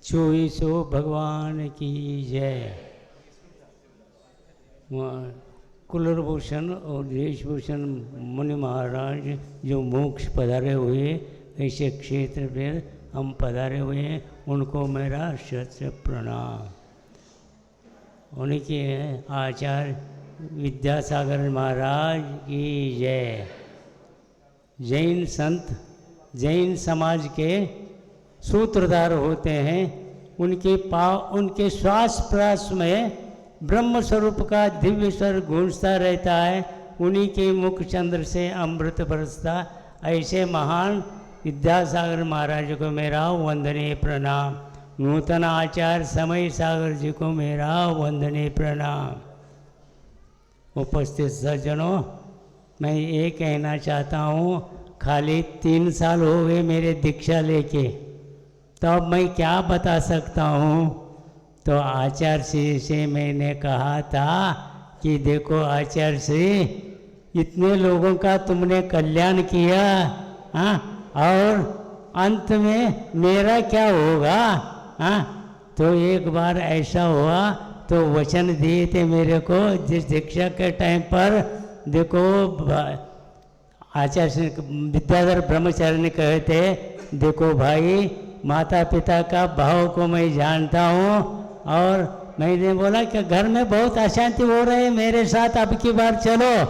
चोईसो भगवान की जय। कुलभूषण और देशभूषण मुनि महाराज जो मोक्ष पधारे हुए ऐसे क्षेत्र पर हम पधारे हुए हैं, उनको मेरा शत प्रणाम। उनके आचार्य विद्यासागर महाराज की जय। जैन संत जैन समाज के सूत्रधार होते हैं, उनके श्वास प्रश्वास में ब्रह्म स्वरूप का दिव्य स्वर गूंजता रहता है, उन्हीं के मुख चंद्र से अमृत बरसता। ऐसे महान विद्यासागर महाराज को मेरा वंदनीय प्रणाम। नूतन आचार्य समय सागर जी को मेरा वंदनीय प्रणाम। उपस्थित सज्जनों, मैं ये कहना चाहता हूँ, खाली 3 साल हो गए मेरे दीक्षा लेके, तो अब मैं क्या बता सकता हूँ। तो आचार्य श्री से मैंने कहा था कि देखो आचार्य श्री, इतने लोगों का तुमने कल्याण किया, हाँ, और अंत में मेरा क्या होगा, हाँ। तो एक बार ऐसा हुआ, तो वचन दिए थे मेरे को जिस दीक्षा के टाइम पर, देखो आचार्य विद्याधर ब्रह्मचारी ने कहे थे, देखो भाई माता पिता का भाव को मैं जानता हूँ, और मैंने बोला कि घर में बहुत अशांति हो रही है, मेरे साथ अब की बार चलो।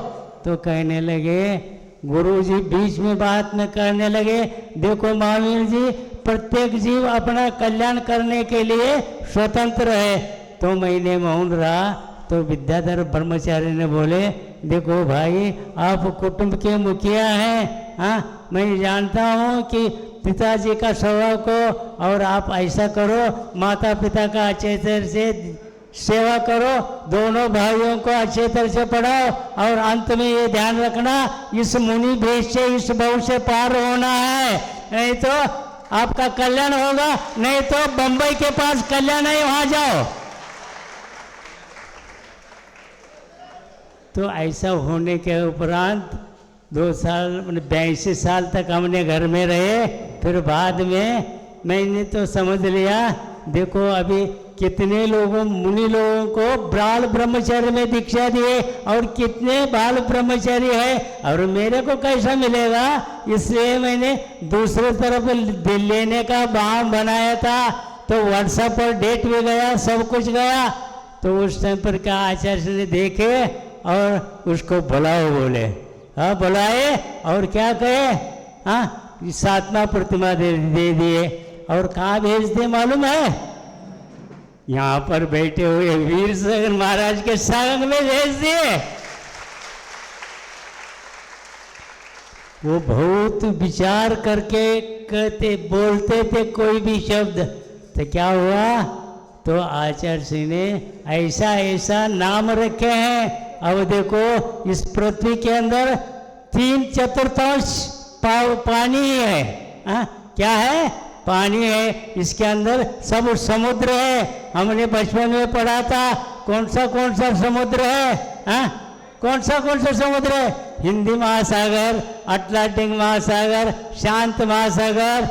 तो कहने लगे, गुरुजी बीच में बात में करने लगे, देखो महावीर जी, प्रत्येक जीव अपना कल्याण करने के लिए स्वतंत्र है। तो मैंने मौन रहा। तो विद्याधर ब्रह्मचारी ने बोले, देखो भाई आप कुटुंब के मुखिया हैं, हाँ, मैं जानता हूँ कि पिताजी का स्वभाव को, और आप ऐसा करो, माता पिता का अच्छे तरह से सेवा करो, दोनों भाइयों को अच्छे तरह से पढ़ाओ, और अंत में ये ध्यान रखना, इस मुनि भेष से इस भव से पार होना है, नहीं तो आपका कल्याण होगा, नहीं तो बंबई के पास कल्याण है, वहां जाओ। तो ऐसा होने के उपरांत 2 साल 82 साल तक हमने घर में रहे। फिर बाद में मैंने तो समझ लिया, देखो अभी कितने लोगों मुनि लोगों को बाल ब्रह्मचर्य में दीक्षा दिए, और कितने बाल ब्रह्मचारी है, और मेरे को कैसा मिलेगा। इसलिए मैंने दूसरे तरफ लेने का बाम बनाया था। तो व्हाट्सएप पर डेट भी गया, सब कुछ गया। तो उस टाइम पर क्या आचार्य ने देखे और उसको बुलाओ, बोले हाँ बुलाए, और क्या कहे, हाँ 7वां प्रतिमा दे दिए। और कहाँ भेज दिए मालूम है, यहाँ पर बैठे हुए वीर सागर महाराज के संग में भेज दिए। वो बहुत विचार करके कहते बोलते थे कोई भी शब्द। तो क्या हुआ, तो आचार्य श्री ने ऐसा ऐसा नाम रखे हैं। अब देखो इस पृथ्वी के अंदर 3/4 पानी है, क्या है, पानी है। इसके अंदर सब समुद्र है। हमने बचपन में पढ़ा था, कौन सा समुद्र है, कौन सा समुद्र है, हिंदी महासागर, अटलांटिक महासागर, शांत महासागर,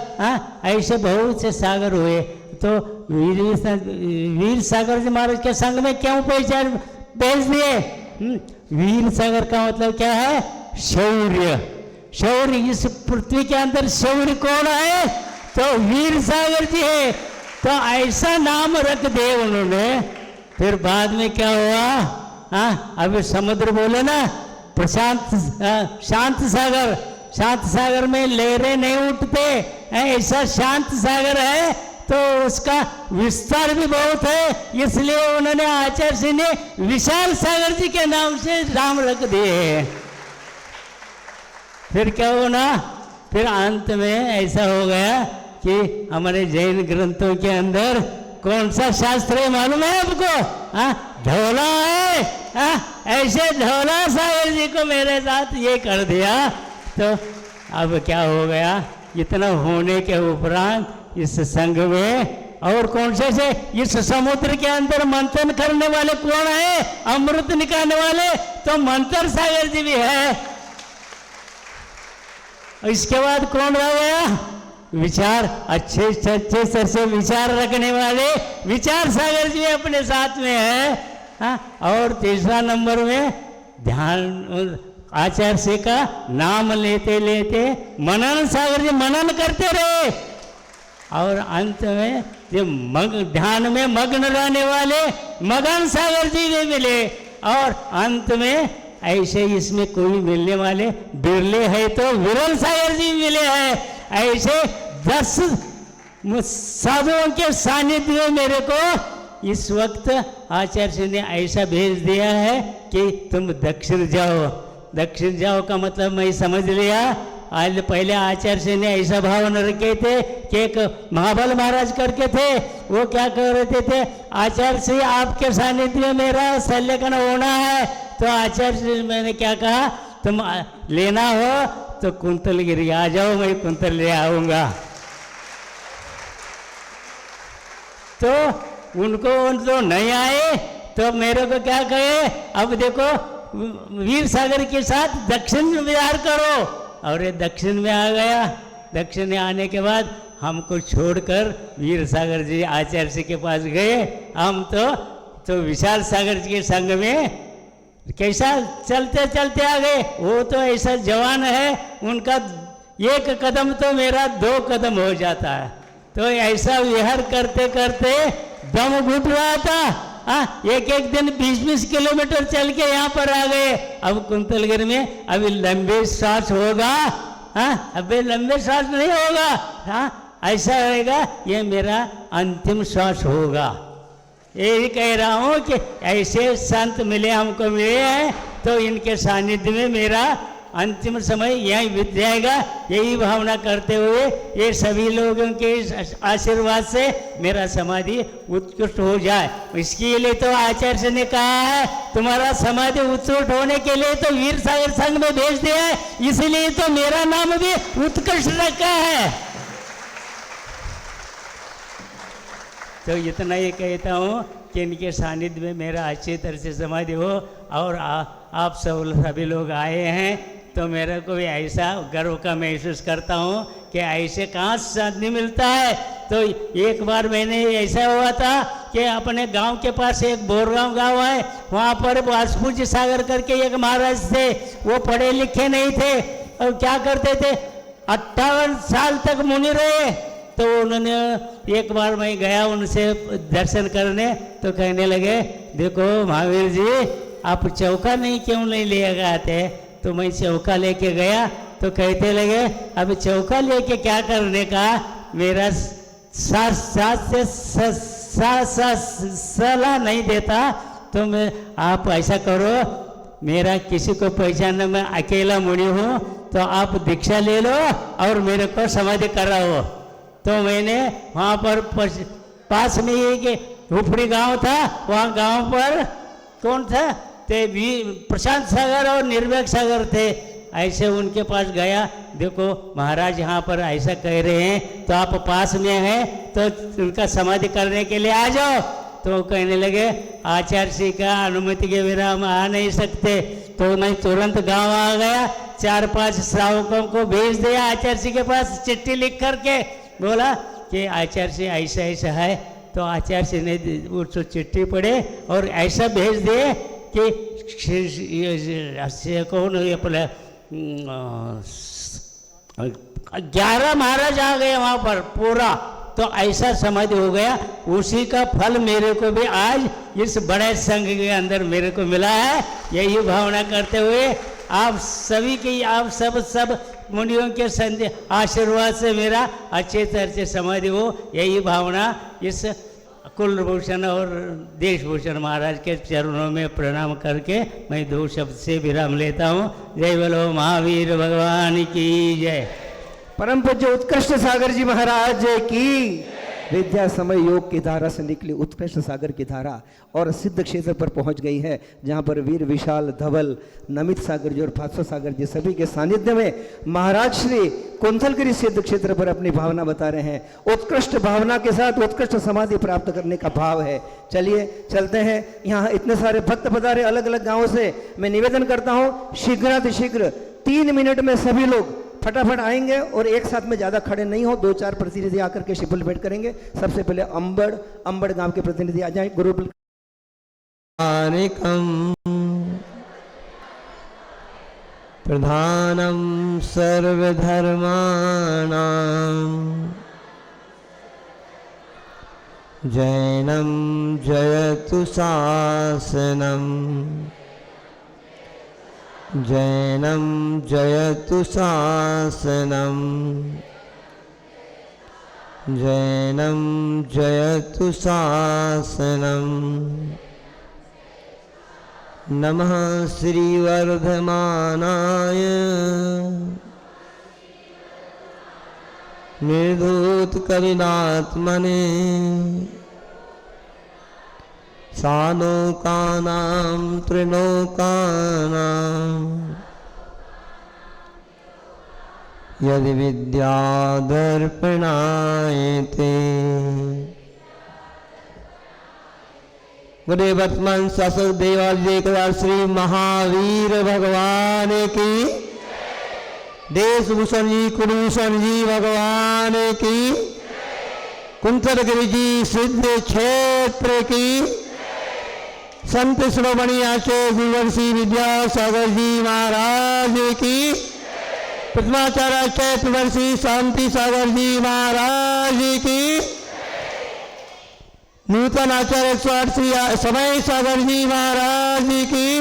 ऐसे बहुत से सागर हुए। तो वीर सागर जी महाराज के संग में क्यों भेज दिए। वीर सागर का मतलब क्या है, शौर्य। शौर्य, इस पृथ्वी के अंदर शौर्य कौन है, तो वीर सागर जी है। तो ऐसा नाम रख दिए उन्होंने। फिर बाद में क्या हुआ, अभी समुद्र बोले ना, प्रशांत शांत सागर। शांत सागर में लहरें नहीं उठते, ऐसा शांत सागर है। तो उसका विस्तार भी बहुत है, इसलिए उन्होंने आचार्य जी ने विशाल सागर जी के नाम से नाम रख दिए। फिर क्या होना, फिर अंत में ऐसा हो गया कि हमारे जैन ग्रंथों के अंदर कौन सा शास्त्र है मालूम है आपको, ढोला है। ऐसे ढोला सागर जी को मेरे साथ ये कर दिया। तो अब क्या हो गया, इतना होने के उपरांत इस संघ में और कौन से इस समुद्र के अंदर मंथन करने वाले कौन है, अमृत निकालने वाले, तो मंथन सागर जी भी है। इसके बाद कौन रह गया, विचार अच्छे सच्चे से विचार रखने वाले विचार सागर जी अपने साथ में है। हाँ, और तीसरा नंबर में ध्यान आचार्य से का नाम लेते लेते मनन सागर जी मनन करते रहे, और अंत में ये ध्यान में मग्न रहने वाले मगन सागर जी भी मिले, और अंत में ऐसे इसमें कोई मिलने वाले बिरले है तो विरल सागर जी मिले हैं। ऐसे 10 साधुओं के सानिध्य में मेरे को इस वक्त आचार्य ने ऐसा भेज दिया है कि तुम दक्षिण जाओ। दक्षिण जाओ का मतलब मैं समझ लिया। आज पहले आचार्य ने ऐसा भावना रखे थे कि एक महाबल महाराज करके थे, वो क्या कह रहे थे, आचार्य से आपके सानिध्य में मेरा शल्यग्न होना है। तो आचार्य से मैंने क्या कहा, तुम लेना हो तो कुंतलगिरी आ जाओ, मैं कुंतल ले आऊँगा। तो उनको तो नहीं आए तो मेरे को क्या कहे, अब देखो वीर सागर के साथ दक्षिण में विहार करो, और ये दक्षिण में आ गया। दक्षिण में आने के बाद हमको छोड़कर वीर सागर जी आचार्य जी के पास गए। हम तो विशाल सागर जी के संग में कैसा चलते चलते आ गए। वो तो ऐसा जवान है, उनका एक कदम तो मेरा 2 कदम हो जाता है। तो ऐसा विहार करते करते दम घुट रहा था। एक दिन 20-20 किलोमीटर चल के यहाँ पर आ गए। अब कुंतलगिरी में अभी लंबे सांस होगा, अभी लंबे सांस नहीं होगा, ऐसा रहेगा, ये मेरा अंतिम श्वास होगा। यही कह रहा हूँ कि ऐसे संत मिले हमको मिले हैं, तो इनके सानिध्य में मेरा अंतिम समय यही बीत जाएगा। यही भावना करते हुए ये सभी लोगों के आशीर्वाद से मेरा समाधि उत्कृष्ट हो जाए, इसके लिए तो आचार्य ने कहा है तुम्हारा समाधि उत्कृष्ट होने के लिए तो वीर सागर संघ में भेज दिया है, इसलिए तो मेरा नाम भी उत्कृष्ट रखा है। तो इतना ही कहता हूँ कि इनके सानिध्य में मेरा अच्छी तरह से समाधि हो, और आप सब सभी लोग आए हैं तो मेरे को भी ऐसा गर्व का महसूस करता हूँ कि ऐसे कहाँ साधने मिलता है। तो एक बार मैंने ऐसा हुआ था कि अपने गांव के पास एक बोरगांव गांव है, वहाँ पर वासपूज्य सागर करके एक महाराज थे। वो पढ़े लिखे नहीं थे और क्या करते थे, 58 साल तक मुनि रहे। तो उन्होंने एक बार मैं गया उनसे दर्शन करने, तो कहने लगे देखो महावीर जी आप चौका नहीं क्यों नहीं ले आते। तो मैं चौका लेके गया तो कहते लगे अब चौका लेके क्या करने का, मेरा सास से सलाह नहीं देता। तो मैं आप ऐसा करो, मेरा किसी को पहचानना, मैं अकेला मुनि हूँ, तो आप दीक्षा ले लो और मेरे को समाधि कराओ। तो मैंने वहाँ पर पास में ही कि हुपड़ी गांव था, वहाँ गांव पर कौन था, ते भी प्रशांत सागर और निर्भय सागर थे। ऐसे उनके पास गया, देखो महाराज यहाँ पर ऐसा कह रहे हैं, तो आप पास में हैं तो उनका समाधि करने के लिए आ जाओ। तो कहने लगे आचार्य जी का अनुमति के बिना हम आ नहीं सकते। तो मैं तुरंत गांव आ गया, 4-5 श्रावकों को भेज दिया आचार्य जी के पास, चिट्ठी लिख करके बोला कि आचार्य जी ऐसा ऐसा है। तो आचार्य जी ने उसको चिट्ठी पढ़े और ऐसा भेज दिए कि कौन अपने 11 महाराज आ गए वहाँ पर पूरा। तो ऐसा समाधि हो गया। उसी का फल मेरे को भी आज इस बड़े संघ के अंदर मेरे को मिला है। यही भावना करते हुए आप सभी की, आप सब मुनियों के आशीर्वाद से मेरा अच्छे तरह से समाधि हो, यही भावना इस कुलभूषण और देशभूषण महाराज के चरणों में प्रणाम करके मैं 2 शब्द से विराम लेता हूँ। जय बोलो महावीर भगवान की जय। परम पूज्य उत्कृष्ट सागर जी महाराज की। विद्या समय योग की धारा से निकली उत्कृष्ट सागर की धारा और सिद्ध क्षेत्र पर पहुंच गई है, जहां पर वीर विशाल धवल नमित सागर जी और भास्कर सागर जी सभी के सानिध्य में महाराज श्री कुंथलगिरी सिद्ध क्षेत्र पर अपनी भावना बता रहे हैं। उत्कृष्ट भावना के साथ उत्कृष्ट समाधि प्राप्त करने का भाव है। चलिए चलते हैं। यहाँ इतने सारे भक्त पधारे अलग अलग गाँवों से। मैं निवेदन करता हूँ शीघ्रातिशीघ्र 3 मिनट में सभी लोग फटाफट आएंगे और एक साथ में ज़्यादा खड़े नहीं हो, 2-4 प्रतिनिधि आकर के शिपुल भेंट करेंगे। सबसे पहले अंबड़ गांव के प्रतिनिधि आ जाए। गुरु प्रधानम सर्वधर्माणां जैनम जयतु शासनम जैनम जयतु शासनम जैनम जयतु शासनम। नमः श्रीवर्धमानाय निर्धूतकलिनात्मने सानोकानां त्रिलोकानां यदि विद्यादर्पणायते। गुरुदेव वर्तमान शासक देवालय श्री महावीर भगवान की, देशभूषण जी कुलभूषण जी भगवान की, कुंथलगिरी जी सिद्ध क्षेत्र की, संत शिरोमणि आचार्य गुरुवर्षी विद्यासागर जी महाराज की, प्रथमाचार्य चैत्रवर्षी शांति सागर जी महाराज की, नूतन आचार्य 108 श्री समय सागर जी महाराज की,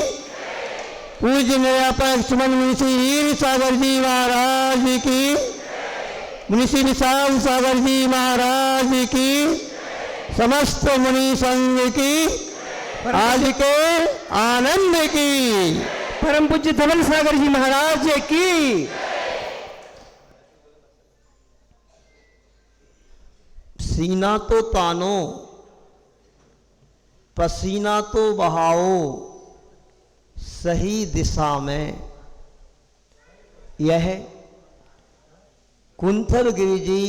पूज्य निरापक सुमन मुंशी वीर सागर जी महाराज की, मुंशी विशाल सागर जी महाराज की, समस्त मुनि संघ की, आज के आनंद की, परम पूज्य धवल सागर जी महाराज की। सीना तो तानो पसीना तो बहाओ सही दिशा में। यह कुंथलगिरी जी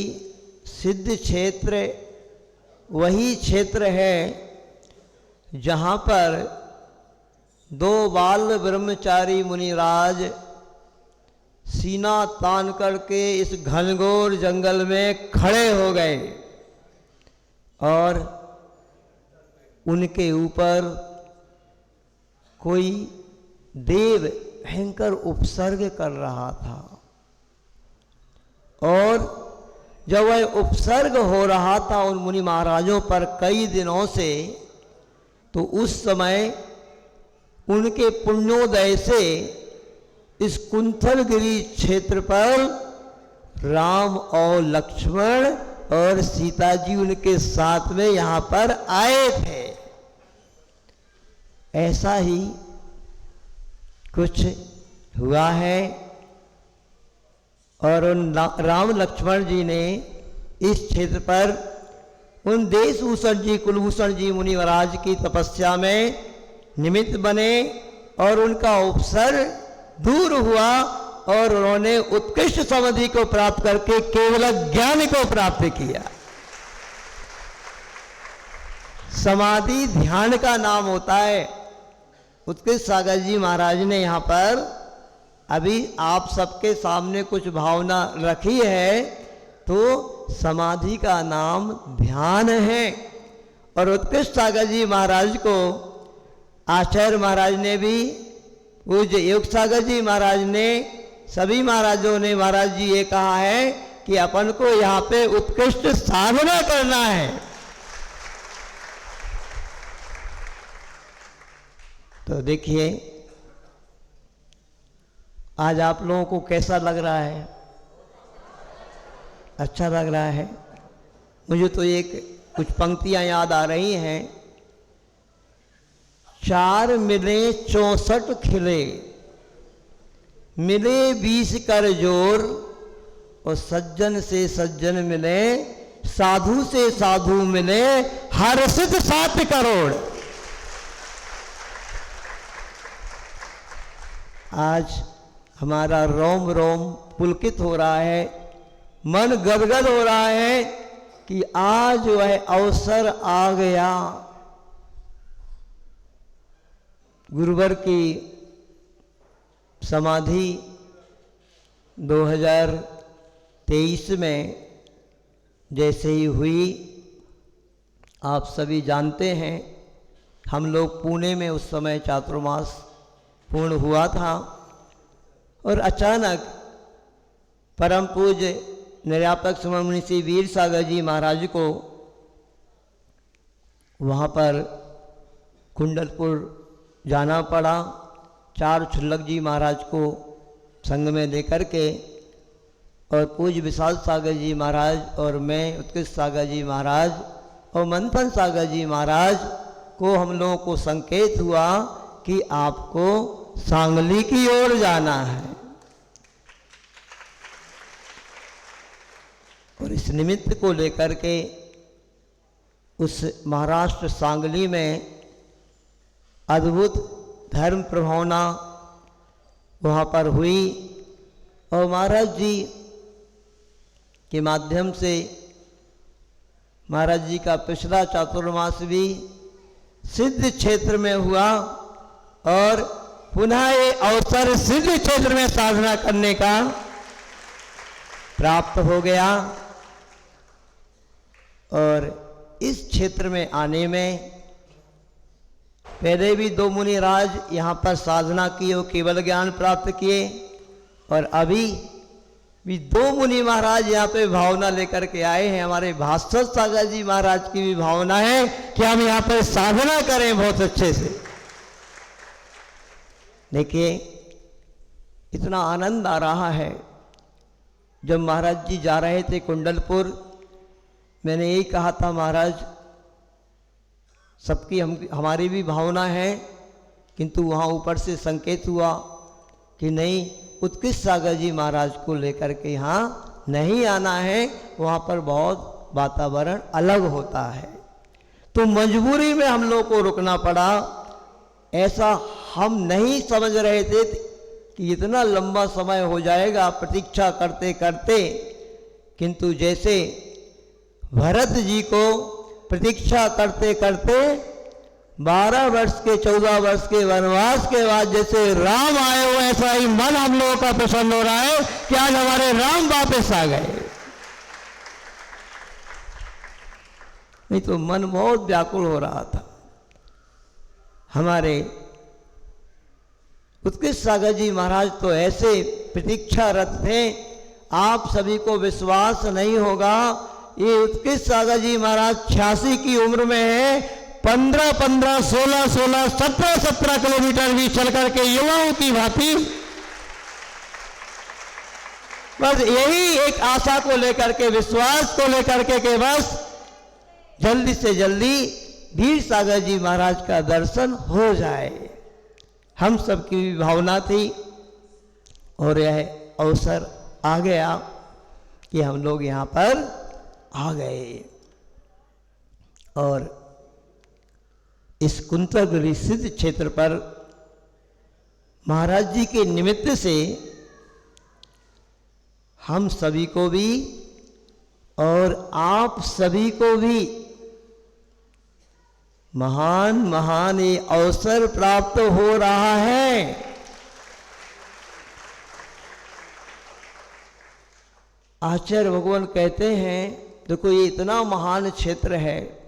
सिद्ध क्षेत्र वही क्षेत्र है जहाँ पर 2 बाल ब्रह्मचारी मुनिराज सीना तान करके इस घनघोर जंगल में खड़े हो गए और उनके ऊपर कोई देव भयंकर उपसर्ग कर रहा था। और जब वह उपसर्ग हो रहा था उन मुनि महाराजों पर कई दिनों से, तो उस समय उनके पुण्योदय से इस कुंथलगिरी क्षेत्र पर राम और लक्ष्मण और सीता जी उनके साथ में यहाँ पर आए थे। ऐसा ही कुछ हुआ है और उन राम लक्ष्मण जी ने इस क्षेत्र पर उन देशभूषण जी कुलभूषण जी मुनि महाराज की तपस्या में निमित्त बने और उनका उपसर्ग दूर हुआ और उन्होंने उत्कृष्ट समाधि को प्राप्त करके केवल ज्ञान को प्राप्त किया। समाधि ध्यान का नाम होता है। उत्कृष्ट सागर जी महाराज ने यहाँ पर अभी आप सबके सामने कुछ भावना रखी है, तो समाधि का नाम ध्यान है। और उत्कृष्ट सागर जी महाराज को आचार्य महाराज ने भी, पूज्य योग सागर जी महाराज ने, सभी महाराजों ने महाराज जी ये कहा है कि अपन को यहाँ पे उत्कृष्ट साधना करना है। तो देखिए आज आप लोगों को कैसा लग रहा है? अच्छा लग रहा है? मुझे तो एक कुछ पंक्तियां याद आ रही हैं। 4 मिले 64 खिले, मिले 20 कर जोर, और सज्जन से सज्जन मिले, साधु से साधु मिले, हर्षित 7 करोड़। आज हमारा रोम रोम पुलकित हो रहा है, मन गदगद हो रहा है कि आज वह अवसर आ गया। गुरुवर की समाधि 2023 में जैसे ही हुई, आप सभी जानते हैं, हम लोग पुणे में उस समय चातुर्मास पूर्ण हुआ था और अचानक परम पूज्य निर्यापक सुमन श्री वीर सागर जी महाराज को वहाँ पर कुंडलपुर जाना पड़ा। 4 छुल्लक जी महाराज को संग में लेकर के, और पूज्य विशाल सागर जी महाराज और मैं, उत्कृष्ट सागर जी महाराज और मंथन सागर जी महाराज को हम लोगों को संकेत हुआ कि आपको सांगली की ओर जाना है। और इस निमित्त को लेकर के उस महाराष्ट्र सांगली में अद्भुत धर्म प्रभावना वहाँ पर हुई और महाराज जी के माध्यम से महाराज जी का पिछला चातुर्मास भी सिद्ध क्षेत्र में हुआ और पुनः ये अवसर सिद्ध क्षेत्र में साधना करने का प्राप्त हो गया। और इस क्षेत्र में आने में पहले भी 2 मुनिराज यहाँ पर साधना की और केवल ज्ञान प्राप्त किए, और अभी भी 2 मुनि महाराज यहाँ पे भावना लेकर के आए हैं। हमारे भास्कर सागर जी महाराज की भी भावना है कि हम यहाँ पर साधना करें बहुत अच्छे से। देखिए इतना आनंद आ रहा है। जब महाराज जी जा रहे थे कुंडलपुर, मैंने यही कहा था, महाराज सबकी हमारी भी भावना है, किंतु वहाँ ऊपर से संकेत हुआ कि नहीं, उत्कृष्ट सागर जी महाराज को लेकर के यहाँ नहीं आना है, वहाँ पर बहुत वातावरण अलग होता है। तो मजबूरी में हम लोग को रुकना पड़ा। ऐसा हम नहीं समझ रहे थे कि इतना लंबा समय हो जाएगा प्रतीक्षा करते करते, किंतु जैसे भरत जी को प्रतीक्षा करते करते 12 वर्ष के 14 वर्ष के वनवास के बाद जैसे राम आए हो, ऐसा ही मन हम लोगों का प्रसन्न हो रहा है कि आज हमारे राम वापस आ गए। नहीं तो मन बहुत व्याकुल हो रहा था। हमारे उत्कृष्ट सागर जी महाराज तो ऐसे प्रतीक्षारत थे, आप सभी को विश्वास नहीं होगा, ये उत्कृष्ट सागर जी महाराज 86 की उम्र में है, 15-15, 16-16, 17-17 किलोमीटर भी चल करके युवाओं की भांति बस यही एक आशा को लेकर के, विश्वास को लेकर के बस जल्दी से जल्दी वीर सागर जी महाराज का दर्शन हो जाए, हम सबकी भी भावना थी। और यह अवसर आ गया कि हम लोग यहाँ पर आ गए। और इस कुंतलगिरी सिद्ध क्षेत्र पर महाराज जी के निमित्त से हम सभी को भी और आप सभी को भी महान महान ये अवसर प्राप्त हो रहा है। आचार्य भगवान कहते हैं, देखो ये इतना महान क्षेत्र है,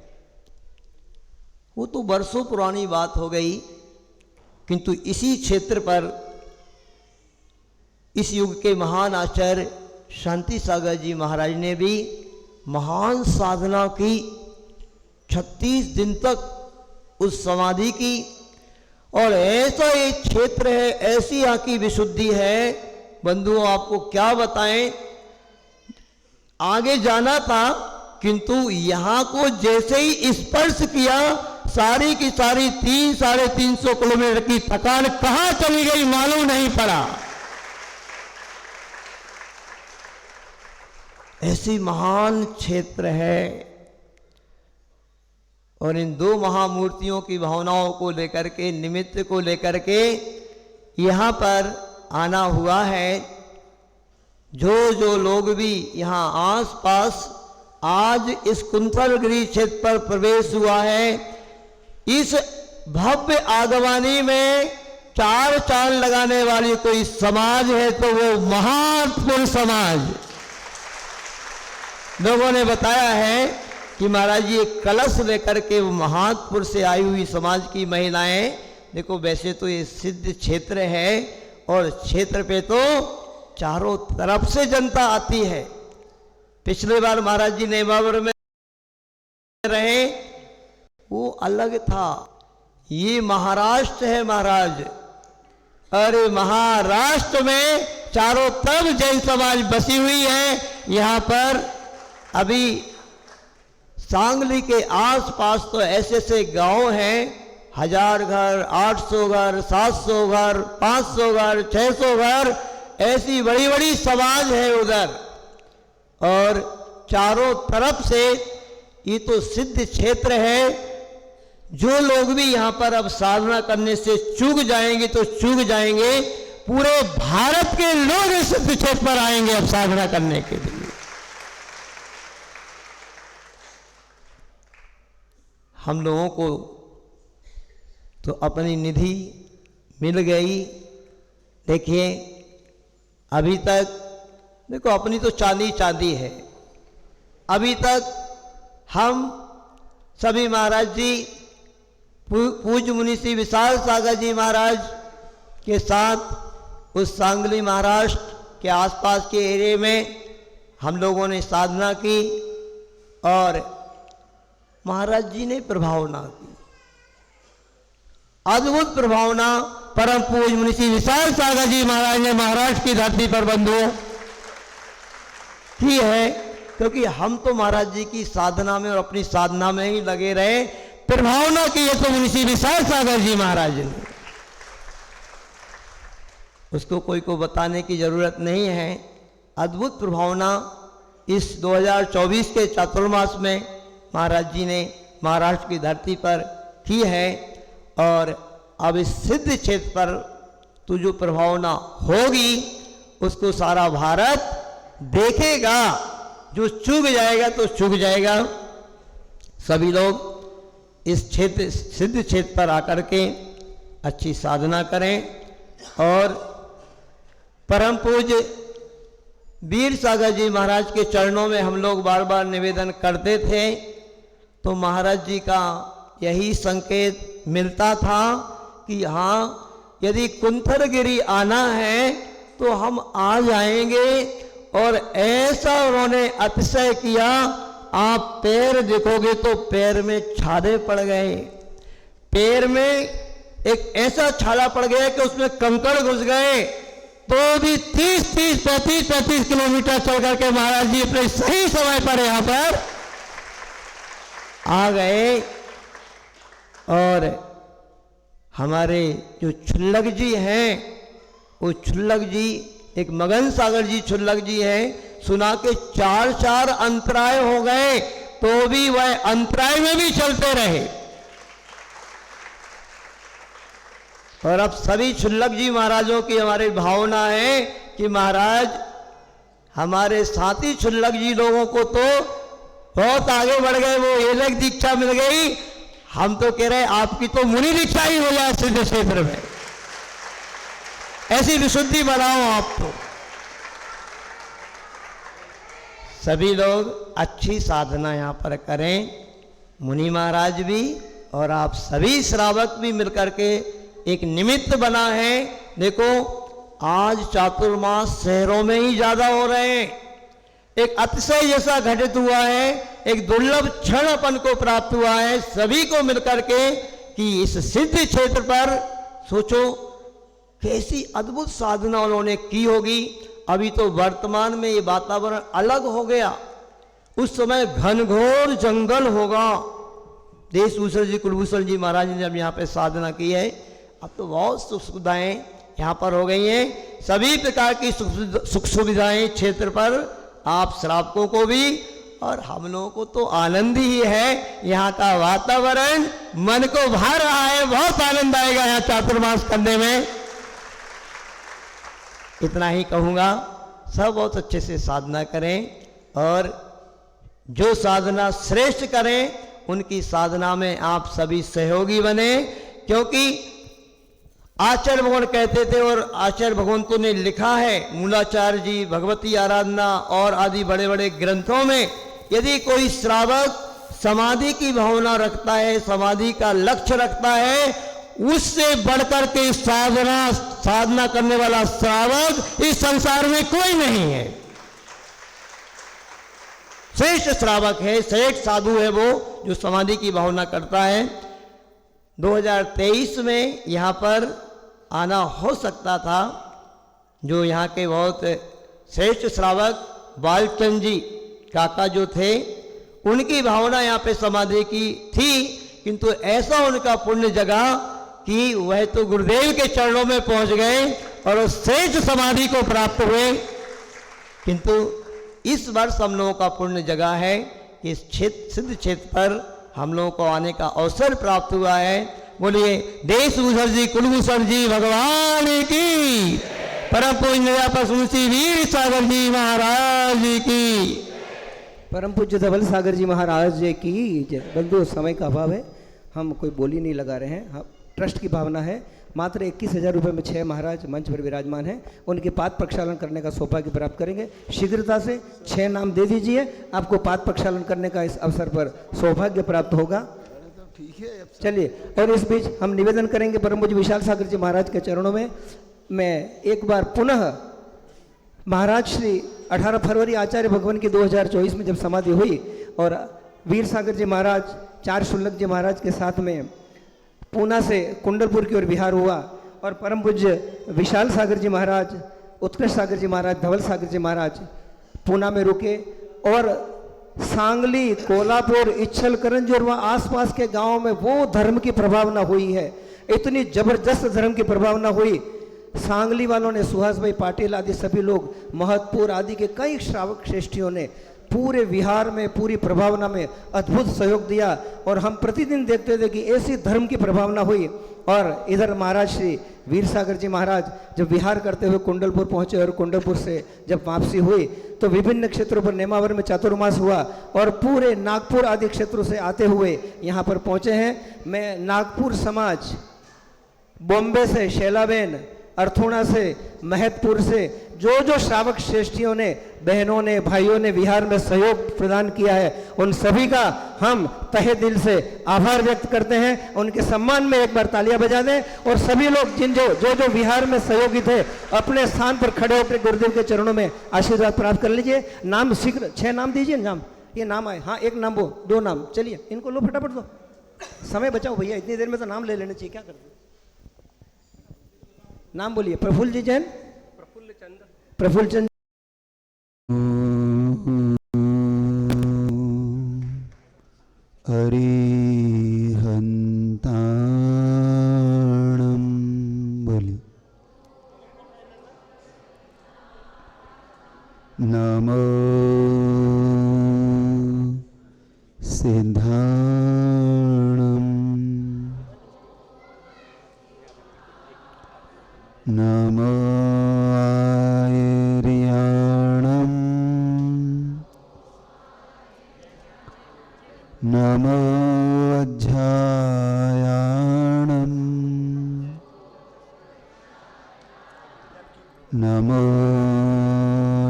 वो तो वर्षों पुरानी बात हो गई, किंतु इसी क्षेत्र पर इस युग के महान आचार्य शांति सागर जी महाराज ने भी महान साधना की, 36 दिन तक उस समाधि की। और ऐसा ये क्षेत्र है, ऐसी यहाँ की विशुद्धि है, बंधुओं आपको क्या बताएं। आगे जाना था, किंतु यहाँ को जैसे ही स्पर्श किया, सारी की सारी 300-350 किलोमीटर की थकान कहाँ चली गई मालूम नहीं पड़ा। ऐसी महान क्षेत्र है। और इन 2 महामूर्तियों की भावनाओं को लेकर के, निमित्त को लेकर के यहाँ पर आना हुआ है। जो लोग भी यहाँ आस पास आज इस कुंतलगिरी क्षेत्र पर प्रवेश हुआ है, इस भव्य आगवानी में चार चांद लगाने वाली कोई समाज है तो वो महात्पुर समाज। लोगों ने बताया है कि महाराज जी एक कलश लेकर के वो महात्पुर से आई हुई समाज की महिलाएं, देखो वैसे तो ये सिद्ध क्षेत्र है और क्षेत्र पे तो चारों तरफ से जनता आती है। पिछले बार महाराज जी नेमावर में रहे, वो अलग था। ये महाराष्ट्र है महाराज, अरे महाराष्ट्र में चारों तरफ जैन समाज बसी हुई है। यहाँ पर अभी सांगली के आसपास तो ऐसे ऐसे गांव हैं, 1000 घर, 800 घर, 700 घर, 500 घर, 600 घर, ऐसी बड़ी बड़ी समाज है उधर। और चारों तरफ से ये तो सिद्ध क्षेत्र है। जो लोग भी यहाँ पर अब साधना करने से चूक जाएंगे तो चूक जाएंगे, पूरे भारत के लोग इस सिद्ध क्षेत्र पर आएंगे अब साधना करने के लिए। हम लोगों को तो अपनी निधि मिल गई। देखिए अभी तक, देखो अपनी तो चांदी चांदी है। अभी तक हम सभी महाराज जी, पूज्य मुनि श्री विशाल सागर जी महाराज के साथ उस सांगली महाराष्ट्र के आसपास के एरिया में हम लोगों ने साधना की और महाराज जी ने प्रभावना की, अद्भुत प्रभावना परम पूज्य मुनि श्री विशाल सागर जी महाराज ने महाराष्ट्र की धरती पर बंधुओं की है। क्योंकि हम तो महाराज जी की साधना में और अपनी साधना में ही लगे रहे, प्रभावना की है तो मुनि श्री विशाल सागर जी महाराज ने, उसको कोई को बताने की जरूरत नहीं है। अद्भुत प्रभावना इस 2024 के चातुर्मास में महाराज जी ने महाराष्ट्र की धरती पर की है। और अब इस सिद्ध क्षेत्र पर तो जो प्रभावना होगी उसको सारा भारत देखेगा। जो चूक जाएगा तो चूक जाएगा। सभी लोग इस क्षेत्र, सिद्ध क्षेत्र पर आकर के अच्छी साधना करें। और परम पूज्य वीर सागर जी महाराज के चरणों में हम लोग बार बार निवेदन करते थे, तो महाराज जी का यही संकेत मिलता था कि हाँ, यदि कुंथरगिरी आना है तो हम आ जाएंगे। और ऐसा उन्होंने अतिशय किया, आप पैर देखोगे तो पैर में छाले पड़ गए। पैर में एक ऐसा छाला पड़ गया कि उसमें कंकड़ घुस गए, तो भी 30-30, 35-35 किलोमीटर चल करके महाराज जी अपने सही समय पर यहाँ पर आ गए। और हमारे जो छुल्लक जी हैं, वो छुल्लक जी, एक मगन सागर जी छुल्लक जी हैं, सुना के 4 अंतराय हो गए तो भी वह अंतराय में भी चलते रहे। और अब सभी छुल्लक जी महाराजों की हमारी भावना है कि महाराज हमारे साथी छुल्लक जी लोगों को तो बहुत आगे बढ़ गए, वो एक दीक्षा मिल गई। हम तो कह रहे आपकी तो मुनि दीक्षा ही हो जाए सिद्ध क्षेत्र में, ऐसी विशुद्धि बनाओ आप। तो सभी लोग अच्छी साधना यहाँ पर करें, मुनि महाराज भी और आप सभी श्रावक भी मिलकर के एक निमित्त बना है। देखो आज चातुर्मास शहरों में ही ज्यादा हो रहे हैं। एक अतिशय जैसा घटित हुआ है, एक दुर्लभ क्षण अपन को प्राप्त हुआ है सभी को मिलकर के कि इस सिद्ध क्षेत्र पर सोचो कैसी अद्भुत साधना उन्होंने की होगी। अभी तो वर्तमान में ये वातावरण अलग हो गया, उस समय घनघोर जंगल होगा। देशभूषण जी, कुलभूषण जी महाराज ने जब यहाँ पे साधना की है, अब तो बहुत सुख सुविधाएं यहाँ पर हो गई हैं। सभी प्रकार की सुख सुविधाएं क्षेत्र पर आप श्रावकों को भी और हम लोगों को तो आनंद ही है। यहाँ का वातावरण मन को भा रहा है, बहुत आनंद आएगा यहाँ चातुर्मास करने में। इतना ही कहूँगा, सब बहुत अच्छे से साधना करें और जो साधना श्रेष्ठ करें उनकी साधना में आप सभी सहयोगी बने। क्योंकि आचार्य भगवान कहते थे, और आचार्य भगवंतों ने लिखा है, मूलाचार्य जी, भगवती आराधना और आदि बड़े बड़े ग्रंथों में, यदि कोई श्रावक समाधि की भावना रखता है, समाधि का लक्ष्य रखता है, उससे बढ़कर के साधना करने वाला श्रावक इस संसार में कोई नहीं है। श्रेष्ठ श्रावक है, श्रेष्ठ साधु है वो जो समाधि की भावना करता है। 2023 में यहाँ पर आना हो सकता था, जो यहाँ के बहुत श्रेष्ठ श्रावक बालचंद जी काका जो थे, उनकी भावना यहाँ पे समाधि की थी, किंतु ऐसा उनका पुण्य जगा कि वह तो गुरुदेव के चरणों में पहुंच गए और उस श्रेष्ठ समाधि को प्राप्त हुए। किंतु इस वर्ष हम लोगों का पुण्य जगा है कि इस सिद्ध क्षेत्र पर हम लोगों को आने का अवसर प्राप्त हुआ है। बोलिए देशभूषण जी, कुलभूषण जी भगवान की, परम पूज्य पशुश्री वीर सागर जी महाराज की, परम पूज्य धवल सागर जी महाराज की जय। बंधु, समय का अभाव है, हम कोई बोली नहीं लगा रहे हैं। हम ट्रस्ट की भावना है। मात्र 21,000 रुपये में 6 महाराज मंच पर विराजमान हैं, उनके पाद प्रक्षालन करने का सौभाग्य प्राप्त करेंगे। शीघ्रता से 6 नाम दे दीजिए, आपको पाद प्रक्षालन करने का इस अवसर पर सौभाग्य प्राप्त होगा। चलिए, और इस बीच हम निवेदन करेंगे परम पूज्य विशाल सागर जी महाराज के चरणों में। मैं एक बार पुनः महाराज श्री 18 फरवरी आचार्य भगवान की 2024 में जब समाधि हुई और वीर सागर जी महाराज, 4 शुल्लक जी महाराज के साथ में पूना से कुंडलपुर की ओर विहार हुआ, और परम पूज्य विशाल सागर जी महाराज, उत्कृष्ट सागर जी महाराज, धवल सागर जी महाराज पूना में रुके, और सांगली, कोल्हापुर, इच्छल, करंजी और वहाँ आसपास के गांवों में वो धर्म की प्रभावना हुई है, इतनी जबरदस्त धर्म की प्रभावना हुई। सांगली वालों ने, सुहास भाई पाटिल आदि सभी लोग, महतपुर आदि के कई श्रावक श्रेष्ठियों ने पूरे विहार में, पूरी प्रभावना में अद्भुत सहयोग दिया, और हम प्रतिदिन देखते थे कि ऐसी धर्म की प्रभावना हुई। और इधर महाराज श्री वीर सागर जी महाराज जब विहार करते हुए कुंडलपुर पहुंचे, और कुंडलपुर से जब वापसी हुई तो विभिन्न क्षेत्रों पर नेमावर में चातुर्मास हुआ, और पूरे नागपुर आदि क्षेत्रों से आते हुए यहाँ पर पहुँचे हैं। मैं नागपुर समाज, बॉम्बे से शैलाबेन, अर्थुणा से, महतपुर से जो श्रावक श्रेष्ठियों ने, बहनों ने, भाइयों ने विहार में सहयोग प्रदान किया है, उन सभी का हम तहे दिल से आभार व्यक्त करते हैं। उनके सम्मान में एक बार तालियां बजा दें, और सभी लोग जो विहार में सहयोगी थे अपने स्थान पर खड़े होकर गुरुदेव के चरणों में आशीर्वाद प्राप्त कर लीजिए। नाम शीघ्र 6 नाम दीजिए। नाम, ये नाम आए, हाँ 1 नाम वो, 2 नाम, चलिए इनको लो फटाफट दो, समय बचाओ भैया, इतनी देर में तो नाम ले लेने चाहिए, क्या करते। नाम बोलिए। प्रफुल्ल जी जैन, प्रफुल्ल चंद, हरिहंताणं बोलिए। नमो सिद्धाणं, नमो आयर्याणं, नमो अध्यायाणं, नमो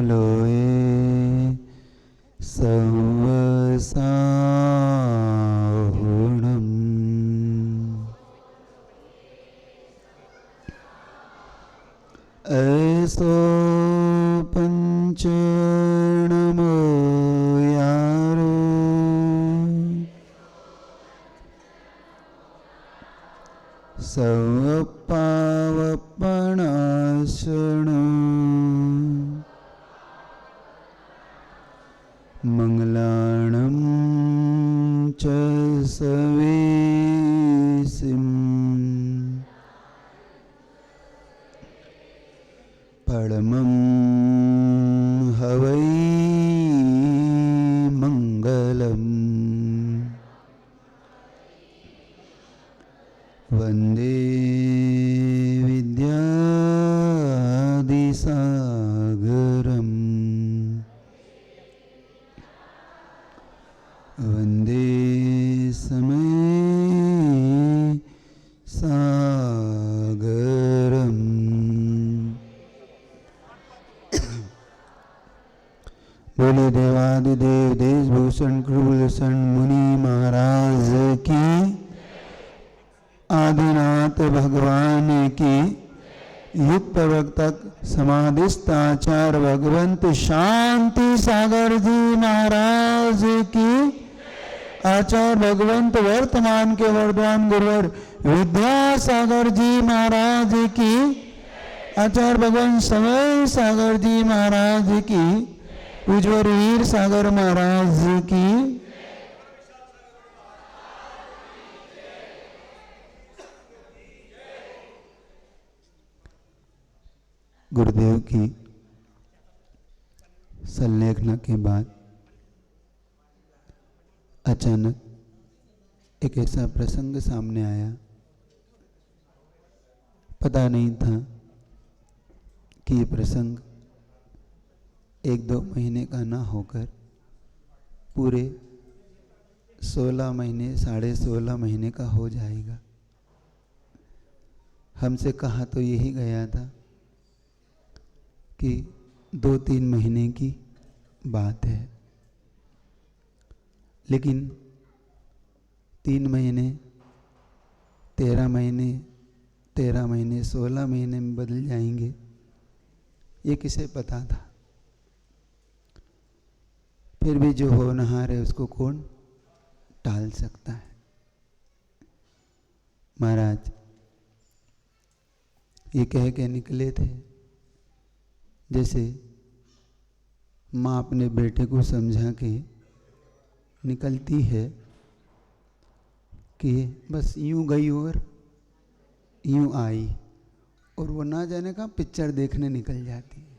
लोये संवसाहुणम्। ऐसो पंच नमो यारो, सर्वपावपणाशण, मंगलाणं च सवेसिम्, परमं हवै मंगलम्। वन्दे विद्यादिसागरम्, वन्दे समय सागर बोले देवादिदेव देशभूषण कृपालभूषण मुनि महाराज की, आदिनाथ भगवान की, युग प्रवर्तक समाधिस्थ आचार्य भगवंत शांति सागर जी महाराज की, आचार्य भगवंत वर्तमान के वर्धमान गुरुवर विद्यासागर जी महाराज की, आचार्य भगवान समय सागर जी महाराज की, पूज्यवर वीर सागर महाराज की, गुरुदेव की संलेखना के बाद अचानक एक ऐसा प्रसंग सामने आया। पता नहीं था कि ये प्रसंग 1-2 महीने का ना होकर पूरे 16 महीने 16.5 महीने का हो जाएगा। हमसे कहा तो यही गया था कि 2-3 महीने की बात है, लेकिन 3 महीने 13 महीने 13 महीने 16 महीने में बदल जाएंगे, ये किसे पता था। फिर भी जो होनहार है उसको कौन टाल सकता है। महाराज ये कह के निकले थे जैसे माँ अपने बेटे को समझा के निकलती है कि बस यूं गई और यूं आई, और वो ना जाने का पिक्चर देखने निकल जाती है।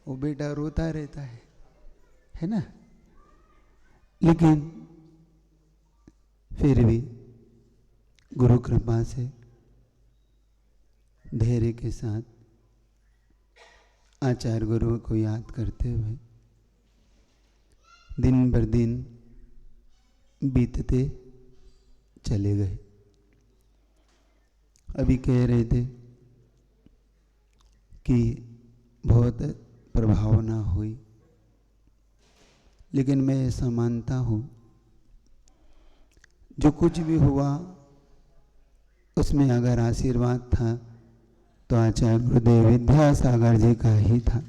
वो बेटा रोता रहता है ना। लेकिन फिर भी गुरु कृपा से धैर्य के साथ आचार्य गुरु को याद करते हुए दिन भर दिन बीतते चले गए। अभी कह रहे थे कि बहुत प्रभावना हुई, लेकिन मैं ऐसा मानता हूँ जो कुछ भी हुआ उसमें अगर आशीर्वाद था तो आचार्य गुरुदेव विद्यासागर जी का ही था।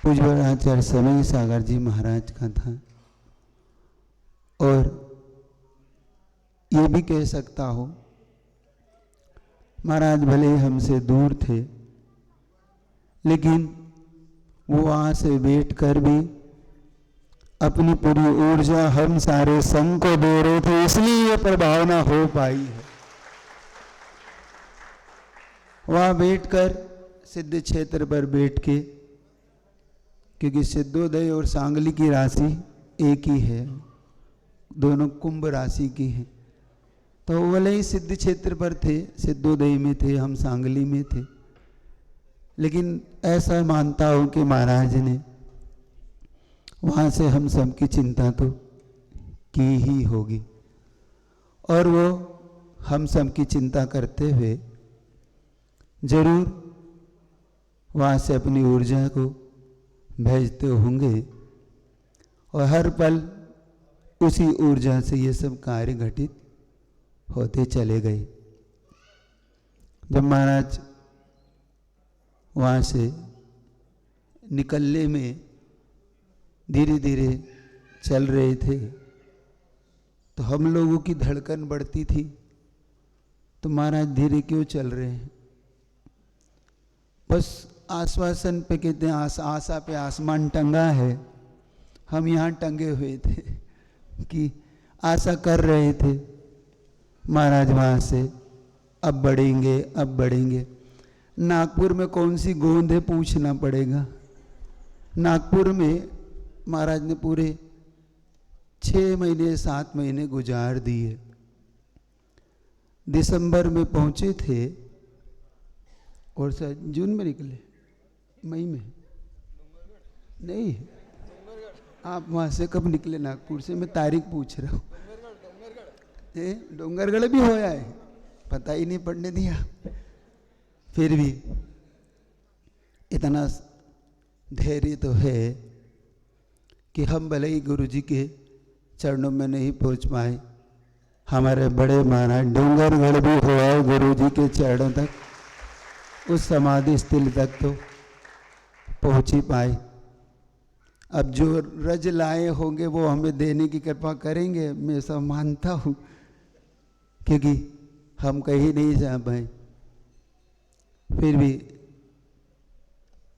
पूज्य आचार्य समय सागर जी महाराज का था। और ये भी कह सकता हो महाराज भले हमसे दूर थे, लेकिन वो वहाँ से बैठ कर भी अपनी पूरी ऊर्जा हम सारे संघ को दे रहे थे, इसलिए ये प्रभावना हो पाई है। वहाँ बैठकर सिद्ध क्षेत्र पर बैठ के, क्योंकि सिद्धोदय और सांगली की राशि एक ही है, दोनों कुंभ राशि की है, तो भले ही सिद्ध क्षेत्र पर थे, सिद्धोदय में थे, हम सांगली में थे, लेकिन ऐसा मानता हूं कि महाराज ने वहाँ से हम सबकी चिंता तो की ही होगी, और वो हम सबकी चिंता करते हुए जरूर वहाँ से अपनी ऊर्जा को भेजते होंगे, और हर पल उसी ऊर्जा से ये सब कार्य घटित होते चले गए। जब महाराज वहाँ से निकलने में धीरे धीरे चल रहे थे, तो हम लोगों की धड़कन बढ़ती थी, तो महाराज धीरे क्यों चल रहे हैं? बस आश्वासन पे कहते हैं, आशा पे आसमान टंगा है, हम यहाँ टंगे हुए थे कि आशा कर रहे थे महाराज वहाँ से अब बढ़ेंगे, अब बढ़ेंगे। नागपुर में कौन सी गोंद है पूछना पड़ेगा। नागपुर में महाराज ने पूरे 6 महीने 7 महीने गुजार दिए। दिसंबर में पहुंचे थे और सर जून में निकले, मई में नहीं, आप वहां से कब निकले? नागपुर से मैं तारीख पूछ रहा हूँ। डोंगरगढ़ भी होया है, पता ही नहीं पड़ने दिया। फिर भी इतना धैर्य तो है कि हम भले ही गुरु जी के चरणों में नहीं पहुंच पाए, हमारे बड़े महाराज डोंगरगढ़ भी हुआ है गुरु जी के चरणों तक, उस समाधि स्थल तक तो पहुंच ही पाए। अब जो रज लाए होंगे वो हमें देने की कृपा करेंगे, मैं सब मानता हूँ, क्योंकि हम कहीं नहीं जा पाए। फिर भी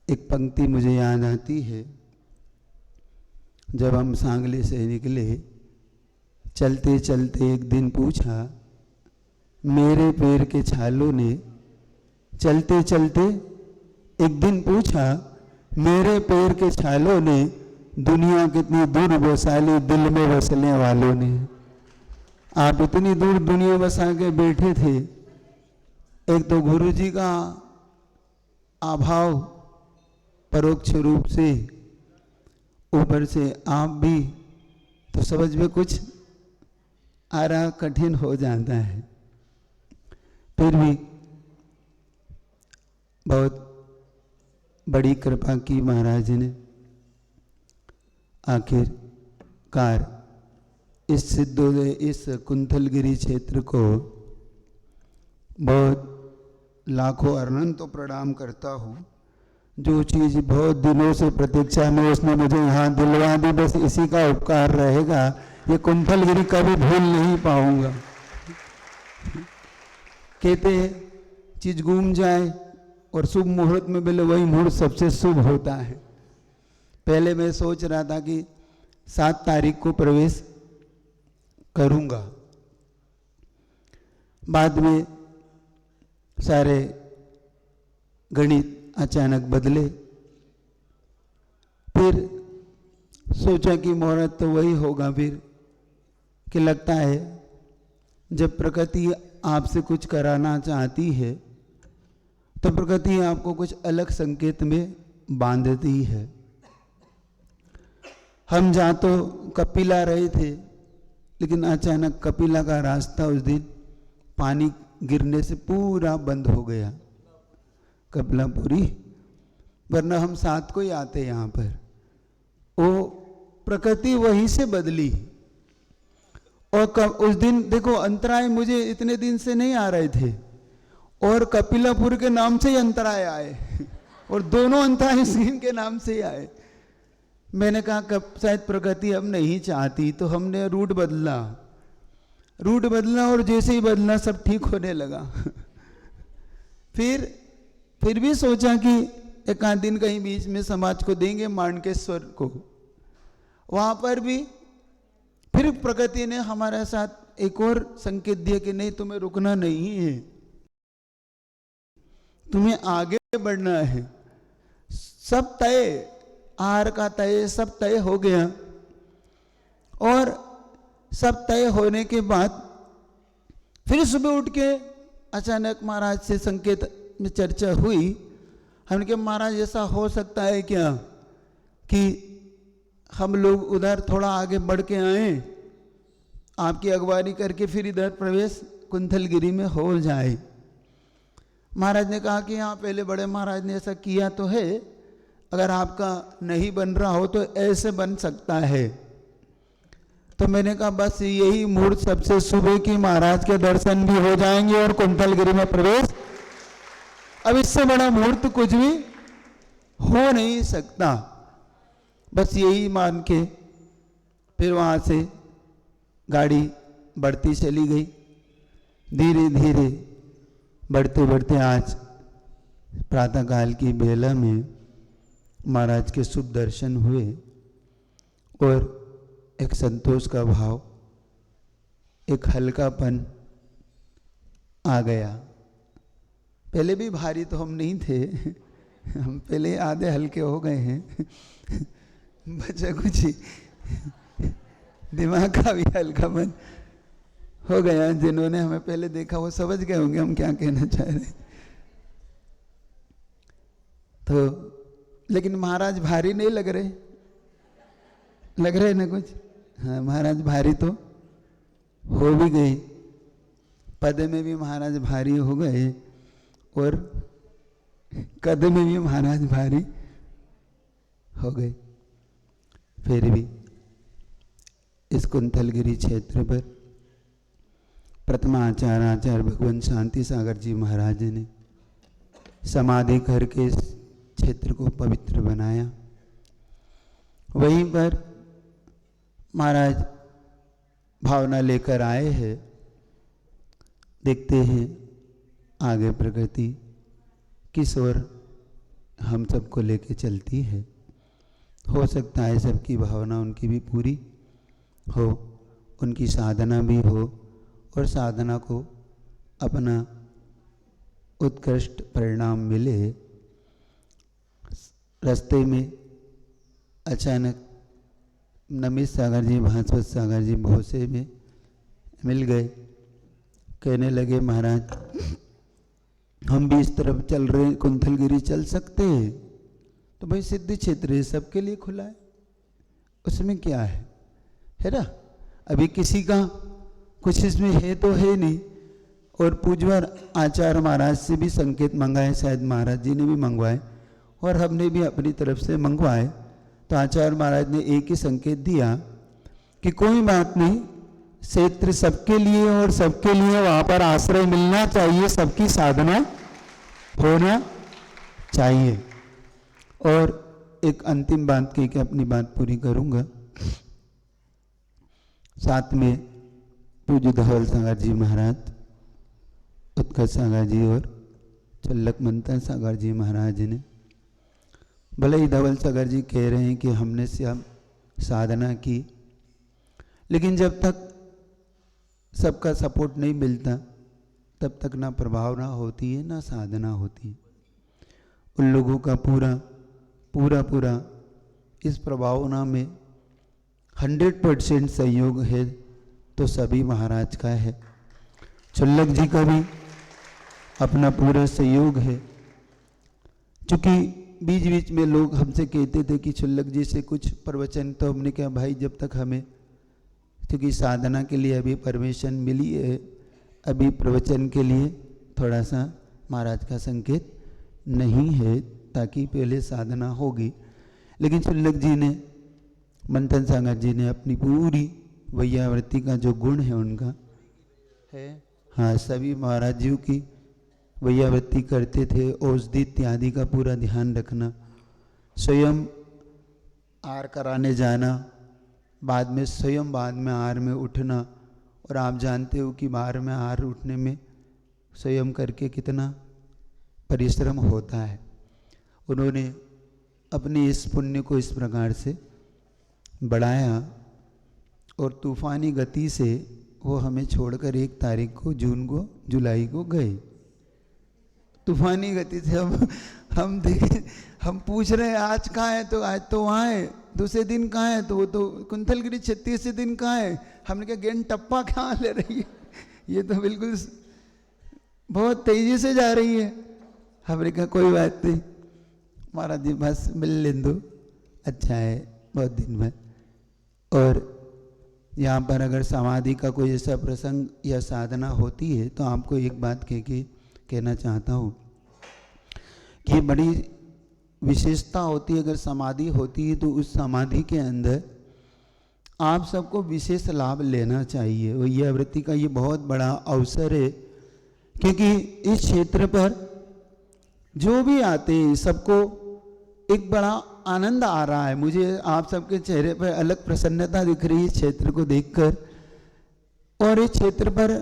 एक पंक्ति मुझे याद आती है, जब हम सांगली से निकले, चलते चलते एक दिन पूछा मेरे पैर के छालों ने, चलते चलते एक दिन पूछा मेरे पैर के छालों ने, दुनिया कितनी दूर बसा ली दिल में बसने वालों ने। आप इतनी दूर दुनिया बसा के बैठे थे, एक तो गुरु जी का अभाव परोक्ष रूप से, ऊपर से आप भी, तो समझ में कुछ आ रहा कठिन हो जाता है। फिर भी बहुत बड़ी कृपा की महाराज ने, आखिरकार इस सिद्धोदय, इस कुंथलगिरी क्षेत्र को बहुत लाखों अनंतों प्रणाम करता हूँ। जो चीज़ बहुत दिनों से प्रतीक्षा में उसने मुझे यहाँ दिलवा दी, बस इसी का उपकार रहेगा, ये कुंथलगिरी कभी भूल नहीं पाऊंगा। कहते हैं चीज घूम जाए और शुभ मुहूर्त में मिले, वही मुहूर्त सबसे शुभ होता है। पहले मैं सोच रहा था कि 7 तारीख को प्रवेश करूंगा, बाद में सारे गणित अचानक बदले, फिर सोचा कि मुहूर्त तो वही होगा। फिर कि लगता है जब प्रकृति आपसे कुछ कराना चाहती है तो प्रकृति आपको कुछ अलग संकेत में बांधती है। हम जहाँ तो कपिला रहे थे, लेकिन अचानक कपिला का रास्ता उस दिन पानी गिरने से पूरा बंद हो गया, कपिलापुरी, वरना हम साथ को ही आते यहाँ पर। वो प्रकृति वहीं से बदली। और उस दिन देखो अंतराय मुझे इतने दिन से नहीं आ रहे थे, और कपिलापुर के नाम से ही अंतराय आए, और दोनों अंतराय सिंह के नाम से ही आए। मैंने कहा कब शायद प्रकृति अब नहीं चाहती, तो हमने रूट बदला, और जैसे ही बदला सब ठीक होने लगा। फिर भी सोचा कि एक आध दिन कहीं बीच में समाज को देंगे, माणकेश्वर को, वहां पर भी फिर प्रकृति ने हमारे साथ एक और संकेत दिया कि नहीं, तुम्हें रुकना नहीं है, तुम्हें आगे बढ़ना है। सब तय, आहार का तय, सब तय हो गया। और सब तय होने के बाद फिर सुबह उठ के अचानक महाराज से संकेत में चर्चा हुई। हमने कहा महाराज ऐसा हो सकता है क्या कि हम लोग उधर थोड़ा आगे बढ़ के आए, आपकी अगवानी करके फिर इधर प्रवेश कुंथलगिरी में हो जाए। महाराज ने कहा कि हाँ, पहले बड़े महाराज ने ऐसा किया तो है, अगर आपका नहीं बन रहा हो तो ऐसे बन सकता है। तो मैंने कहा बस यही मुहूर्त सबसे सुबह की, महाराज के दर्शन भी हो जाएंगे और कुंथलगिरी में प्रवेश, अब इससे बड़ा मुहूर्त कुछ भी हो नहीं सकता। बस यही मान के फिर वहाँ से गाड़ी बढ़ती चली गई। धीरे धीरे बढ़ते बढ़ते आज प्रातःकाल की बेला में महाराज के शुभ दर्शन हुए और एक संतोष का भाव, एक हल्कापन आ गया। पहले भी भारी तो हम नहीं थे, हम पहले आधे हल्के हो गए हैं। बचा कुछ ही, दिमाग का भी हल्कापन हो गया। जिन्होंने हमें पहले देखा वो समझ गए होंगे हम क्या कहना चाह रहे। तो लेकिन महाराज भारी नहीं लग रहे, लग रहे ना कुछ? हाँ, महाराज भारी तो हो भी गए, पद में भी महाराज भारी हो गए और कद में भी महाराज भारी हो गए। फिर भी इस कुंथलगिरी क्षेत्र पर प्रथमाचार्य भगवान शांति सागर जी महाराज ने समाधि करके इस क्षेत्र को पवित्र बनाया। वहीं पर महाराज भावना लेकर आए हैं। देखते हैं आगे प्रकृति किस ओर हम सबको लेके चलती है। हो सकता है सबकी भावना उनकी भी पूरी हो, उनकी साधना भी हो और साधना को अपना उत्कृष्ट परिणाम मिले। रास्ते में अचानक नमित सागर जी, भास्वत सागर जी भोसे में मिल गए। कहने लगे महाराज हम भी इस तरफ चल रहे हैं, कुंथलगिरी चल सकते हैं? तो भाई सिद्ध क्षेत्र है, सबके लिए खुला है, उसमें क्या है ना। अभी किसी का कुछ इसमें है तो है नहीं। और पूज्यवर आचार्य महाराज से भी संकेत मंगाए, शायद महाराज जी ने भी मंगवाए और हमने भी अपनी तरफ से मंगवाए। तो आचार्य महाराज ने एक ही संकेत दिया कि कोई बात नहीं, क्षेत्र सबके लिए और सबके लिए वहां पर आश्रय मिलना चाहिए, सबकी साधना होना चाहिए। और एक अंतिम बात कह के अपनी बात पूरी करूंगा। साथ में पूज्य धवल सागर जी महाराज, उत्कर्ष सागर जी और चल्लक मंथन सागर जी महाराज ने, भले ही धवल सागर जी कह रहे हैं कि हमने सब साधना की, लेकिन जब तक सबका सपोर्ट नहीं मिलता तब तक ना प्रभावना होती है ना साधना होती है। उन लोगों का पूरा इस प्रभावना में 100% सहयोग है तो सभी महाराज का है। चुल्लक जी का भी अपना पूरा सहयोग है। क्योंकि बीच बीच में लोग हमसे कहते थे कि चुल्लक जी से कुछ प्रवचन, तो हमने कहा भाई जब तक हमें, क्योंकि साधना के लिए अभी परमिशन मिली है, अभी प्रवचन के लिए थोड़ा सा महाराज का संकेत नहीं है, ताकि पहले साधना होगी। लेकिन चुल्लक जी ने, मंथन सागर जी ने अपनी पूरी वैयावृत्ति का जो गुण है उनका है, हाँ, सभी महाराज जी की वैयावृत्ति करते थे। औषधि इत्यादि का पूरा ध्यान रखना, स्वयं आर कराने जाना, बाद में स्वयं बाद में आर में उठना। और आप जानते हो कि बाहर में आर उठने में स्वयं करके कितना परिश्रम होता है। उन्होंने अपने इस पुण्य को इस प्रकार से बढ़ाया और तूफानी गति से वो हमें छोड़कर 1 तारीख को जुलाई को गए। तूफानी गति से हम देखे, हम पूछ रहे हैं आज कहाँ है, तो आज तो वहाँ है, दूसरे दिन कहाँ है, तो वो तो कुंथलगिरी 36 दिन कहाँ है। हमने कहा गेंद टप्पा कहाँ ले रही है, ये तो बिल्कुल बहुत तेजी से जा रही है। हमने कहा कोई बात नहीं महाराज जी, बस मिल लें दो, अच्छा है बहुत दिन में। और यहाँ पर अगर समाधि का कोई ऐसा प्रसंग या साधना होती है तो आपको एक बात कहना चाहता हूँ कि बड़ी विशेषता होती है। अगर समाधि होती है तो उस समाधि के अंदर आप सबको विशेष लाभ लेना चाहिए। वैयावृत्ति का ये बहुत बड़ा अवसर है, क्योंकि इस क्षेत्र पर जो भी आते हैं सबको एक बड़ा आनंद आ रहा है। मुझे आप सबके चेहरे पर अलग प्रसन्नता दिख रही है इस क्षेत्र को देखकर। और इस क्षेत्र पर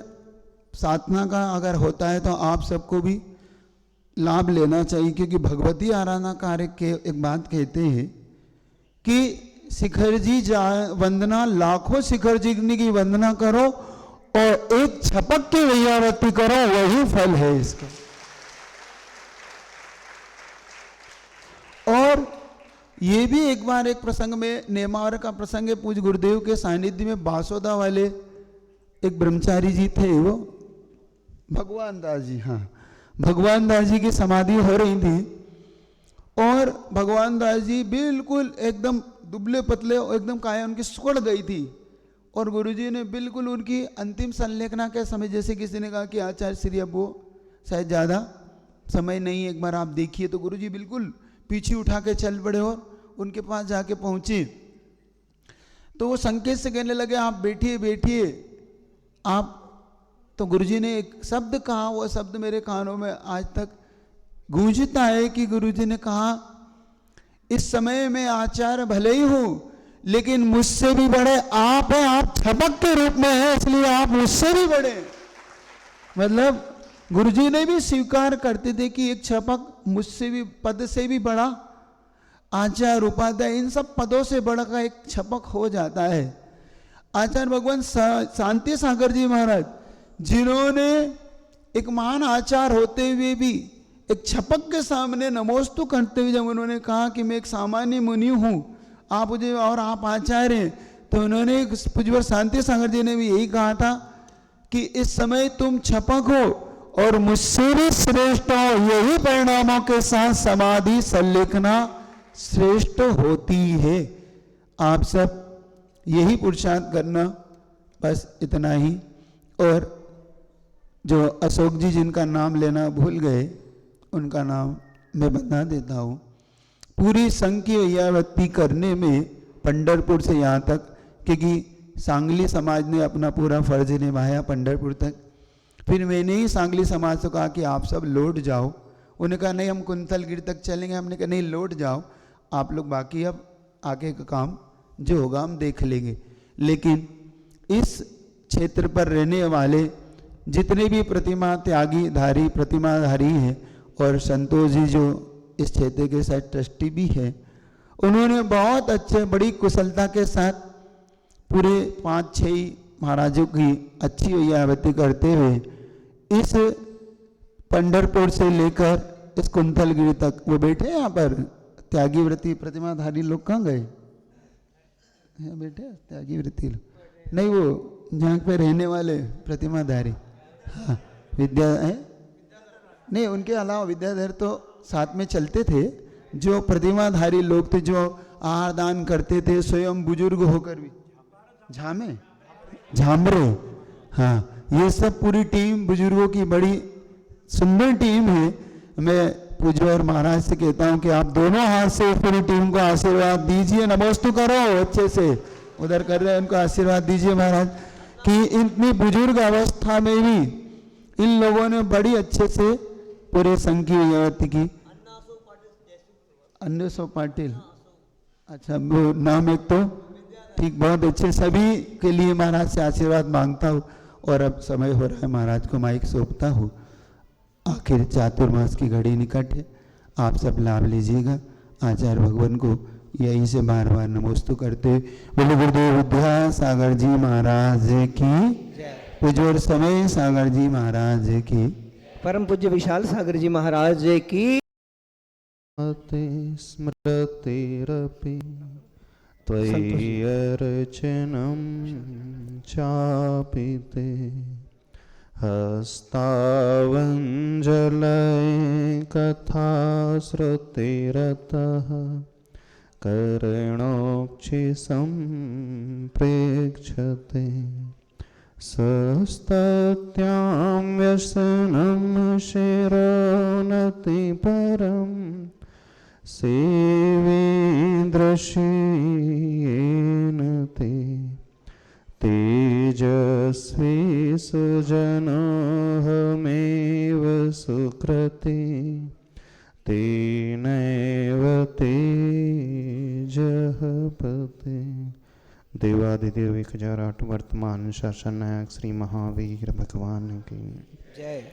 साधना का अगर होता है तो आप सबको भी लाभ लेना चाहिए, क्योंकि भगवती आराधना कार्य के एक बात कहते हैं कि शिखर जी वंदना, लाखों शिखर जी की वंदना करो और एक छपक की वैयावृत्ति करो, वही फल है इसका। और ये भी एक बार एक प्रसंग में, नेमावर का प्रसंग है, पूज्य गुरुदेव के सानिध्य में बासोदा वाले एक ब्रह्मचारी जी थे, वो भगवान दास जी, हाँ, भगवान दास जी की समाधि हो रही थी और भगवान दास जी बिल्कुल एकदम दुबले पतले, एकदम काया उनकी सुकड़ गई थी। और गुरुजी ने बिल्कुल उनकी अंतिम संलेखना के समय, जैसे किसी ने कहा कि आचार्य श्री अब वो शायद ज़्यादा समय नहीं, एक बार आप देखिए, तो गुरुजी बिल्कुल पीछे उठा के चल पड़े और उनके पास जाके पहुंचे तो वो संकेत से कहने लगे आप बैठिए बैठिए आप। तो गुरुजी ने एक शब्द कहा, वो शब्द मेरे कानों में आज तक गूंजता है कि गुरुजी ने कहा इस समय में आचार्य भले ही हूं लेकिन मुझसे भी बड़े आप हैं, आप छपक के रूप में हैं इसलिए आप मुझसे भी बड़े। मतलब गुरुजी ने भी स्वीकार करते थे कि एक छपक मुझसे भी पद से भी बड़ा, आचार्य उपाध्याय इन सब पदों से बड़ा का एक छपक हो जाता है। आचार्य भगवान शांति सागर जी महाराज जिन्होंने एक महान आचार्य होते हुए भी एक छपक के सामने नमोस्तु करते हुए जब उन्होंने कहा कि मैं एक सामान्य मुनि हूँ, आप मुझे और आप आचार्य हैं, तो उन्होंने पूज्यवर शांति सागर जी ने भी यही कहा था कि इस समय तुम छपक हो और मुझसे भी श्रेष्ठ हो, यही परिणामों के साथ समाधि संलेखना श्रेष्ठ होती है। आप सब यही पुरुषार्थ करना, बस इतना ही। और जो अशोक जी जिनका नाम लेना भूल गए उनका नाम मैं बता देता हूँ। पूरी संघ की यावत्ती करने में पंढरपुर से यहाँ तक, क्योंकि सांगली समाज ने अपना पूरा फर्ज निभाया पंढरपुर तक, फिर मैंने ही सांगली समाज से कहा कि आप सब लौट जाओ। उन्होंने कहा नहीं हम कुंथलगिरी तक चलेंगे, हमने कहा नहीं लौट जाओ आप लोग, बाकी अब आगे का काम जो होगा हम देख लेंगे। लेकिन इस क्षेत्र पर रहने वाले जितने भी प्रतिमा त्यागी धारी प्रतिमाधारी हैं और संतोष जी जो इस क्षेत्र के साथ ट्रस्टी भी है, उन्होंने बहुत अच्छे बड़ी कुशलता के साथ पूरे 5-6 महाराजों की अच्छी यावती करते हुए इस पंढरपुर से लेकर इस कुंथलगिरी तक वो बैठे यहाँ पर त्यागी व्रती प्रतिमाधारी लोग कहाँ गए? यहाँ बैठे त्यागी व्रती लोग नहीं, वो जहाँ पे रहने वाले प्रतिमाधारी, हाँ विद्या है नहीं, उनके अलावा विद्याधर तो साथ में चलते थे। जो प्रतिमाधारी लोग थे जो आहार दान करते थे स्वयं बुजुर्ग होकर भी, झामरे, हाँ ये सब पूरी टीम बुजुर्गों की बड़ी सुंदर टीम है। मैं पूज्यवर महाराज से कहता हूँ कि आप दोनों हाथ से पूरी टीम को आशीर्वाद दीजिए, नमोस्तु करो अच्छे से, उधर कर रहे हैं उनको आशीर्वाद दीजिए महाराज कि इतनी बुजुर्ग अवस्था में भी इन लोगों ने बड़ी अच्छे से पूरे संघ की यावती की। अन्नसो पाटिल, अच्छा वो नाम एक तो ठीक, बहुत अच्छे। सभी के लिए महाराज से आशीर्वाद मांगता हूँ और अब समय हो रहा है महाराज को माइक सौंपता हूँ। आखिर चातुर्मास की घड़ी निकट है, आप सब लाभ लीजिएगा। आचार्य भगवान को यहीं से बार बार नमोस्तु करते बोले गुरुदेव विद्यासागर जी महाराज की, पूज्य समय सागर जी महाराज की, परम पूज्य विशाल सागर जी महाराज की। स्मृतिरपि त्वयि अर्चनं चापि ते हस्तावञ्जलये कथा श्रुतिरतः कर्णोक्षि सम्प्रेक्षते सस्तत्यां व्यसनं शिरोनति परम् सेवेन्द्रशीयेन ते तेजस्वी सुजनोऽहमेव सुकृते तेनैव तेजः पते। देवादिदेव 1008 वर्तमान शासन नायक श्री महावीर भगवान की जय।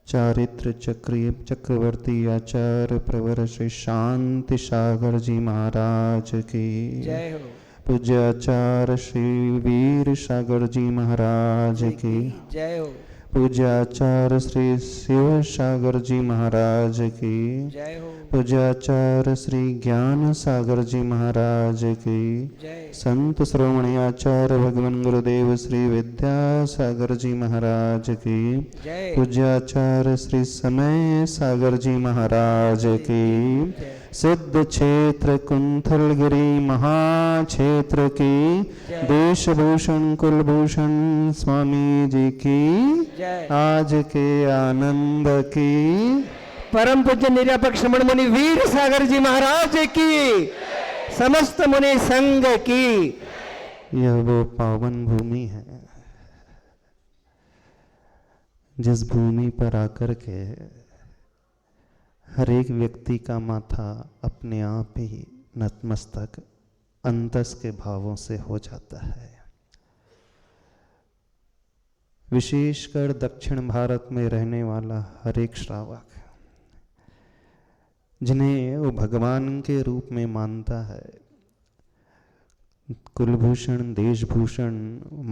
चारित्र चक्रीय चक्रवर्ती आचार्य प्रवर श्री शांति सागर जी महाराज की जय हो। पूज्य आचार्य श्री वीर सागर जी महाराज की जय हो। पूज्य आचार्य श्री शिव सागर जी महाराज की जय हो। पूज्य आचार्य श्री ज्ञान सागर जी महाराज की जय। संत श्रोमणी आचार्य भगवान गुरुदेव श्री विद्यासागर जी महाराज की जय। पूज्य आचार्य श्री समय सागर जी महाराज की सिद्ध क्षेत्र कुंथलगिरी महाक्षेत्र की देशभूषण कुलभूषण स्वामी जी की जय। आज के आनंद की परम पूज्य निरापक श्रमण मुनि वीर सागर जी महाराज की, समस्त मुनि संघ की। यह वो पावन भूमि है जिस भूमि पर आकर के हर एक व्यक्ति का माथा अपने आप ही नतमस्तक अंतस के भावों से हो जाता है। विशेषकर दक्षिण भारत में रहने वाला हर एक श्रावक जिन्हें वो भगवान के रूप में मानता है, कुलभूषण देशभूषण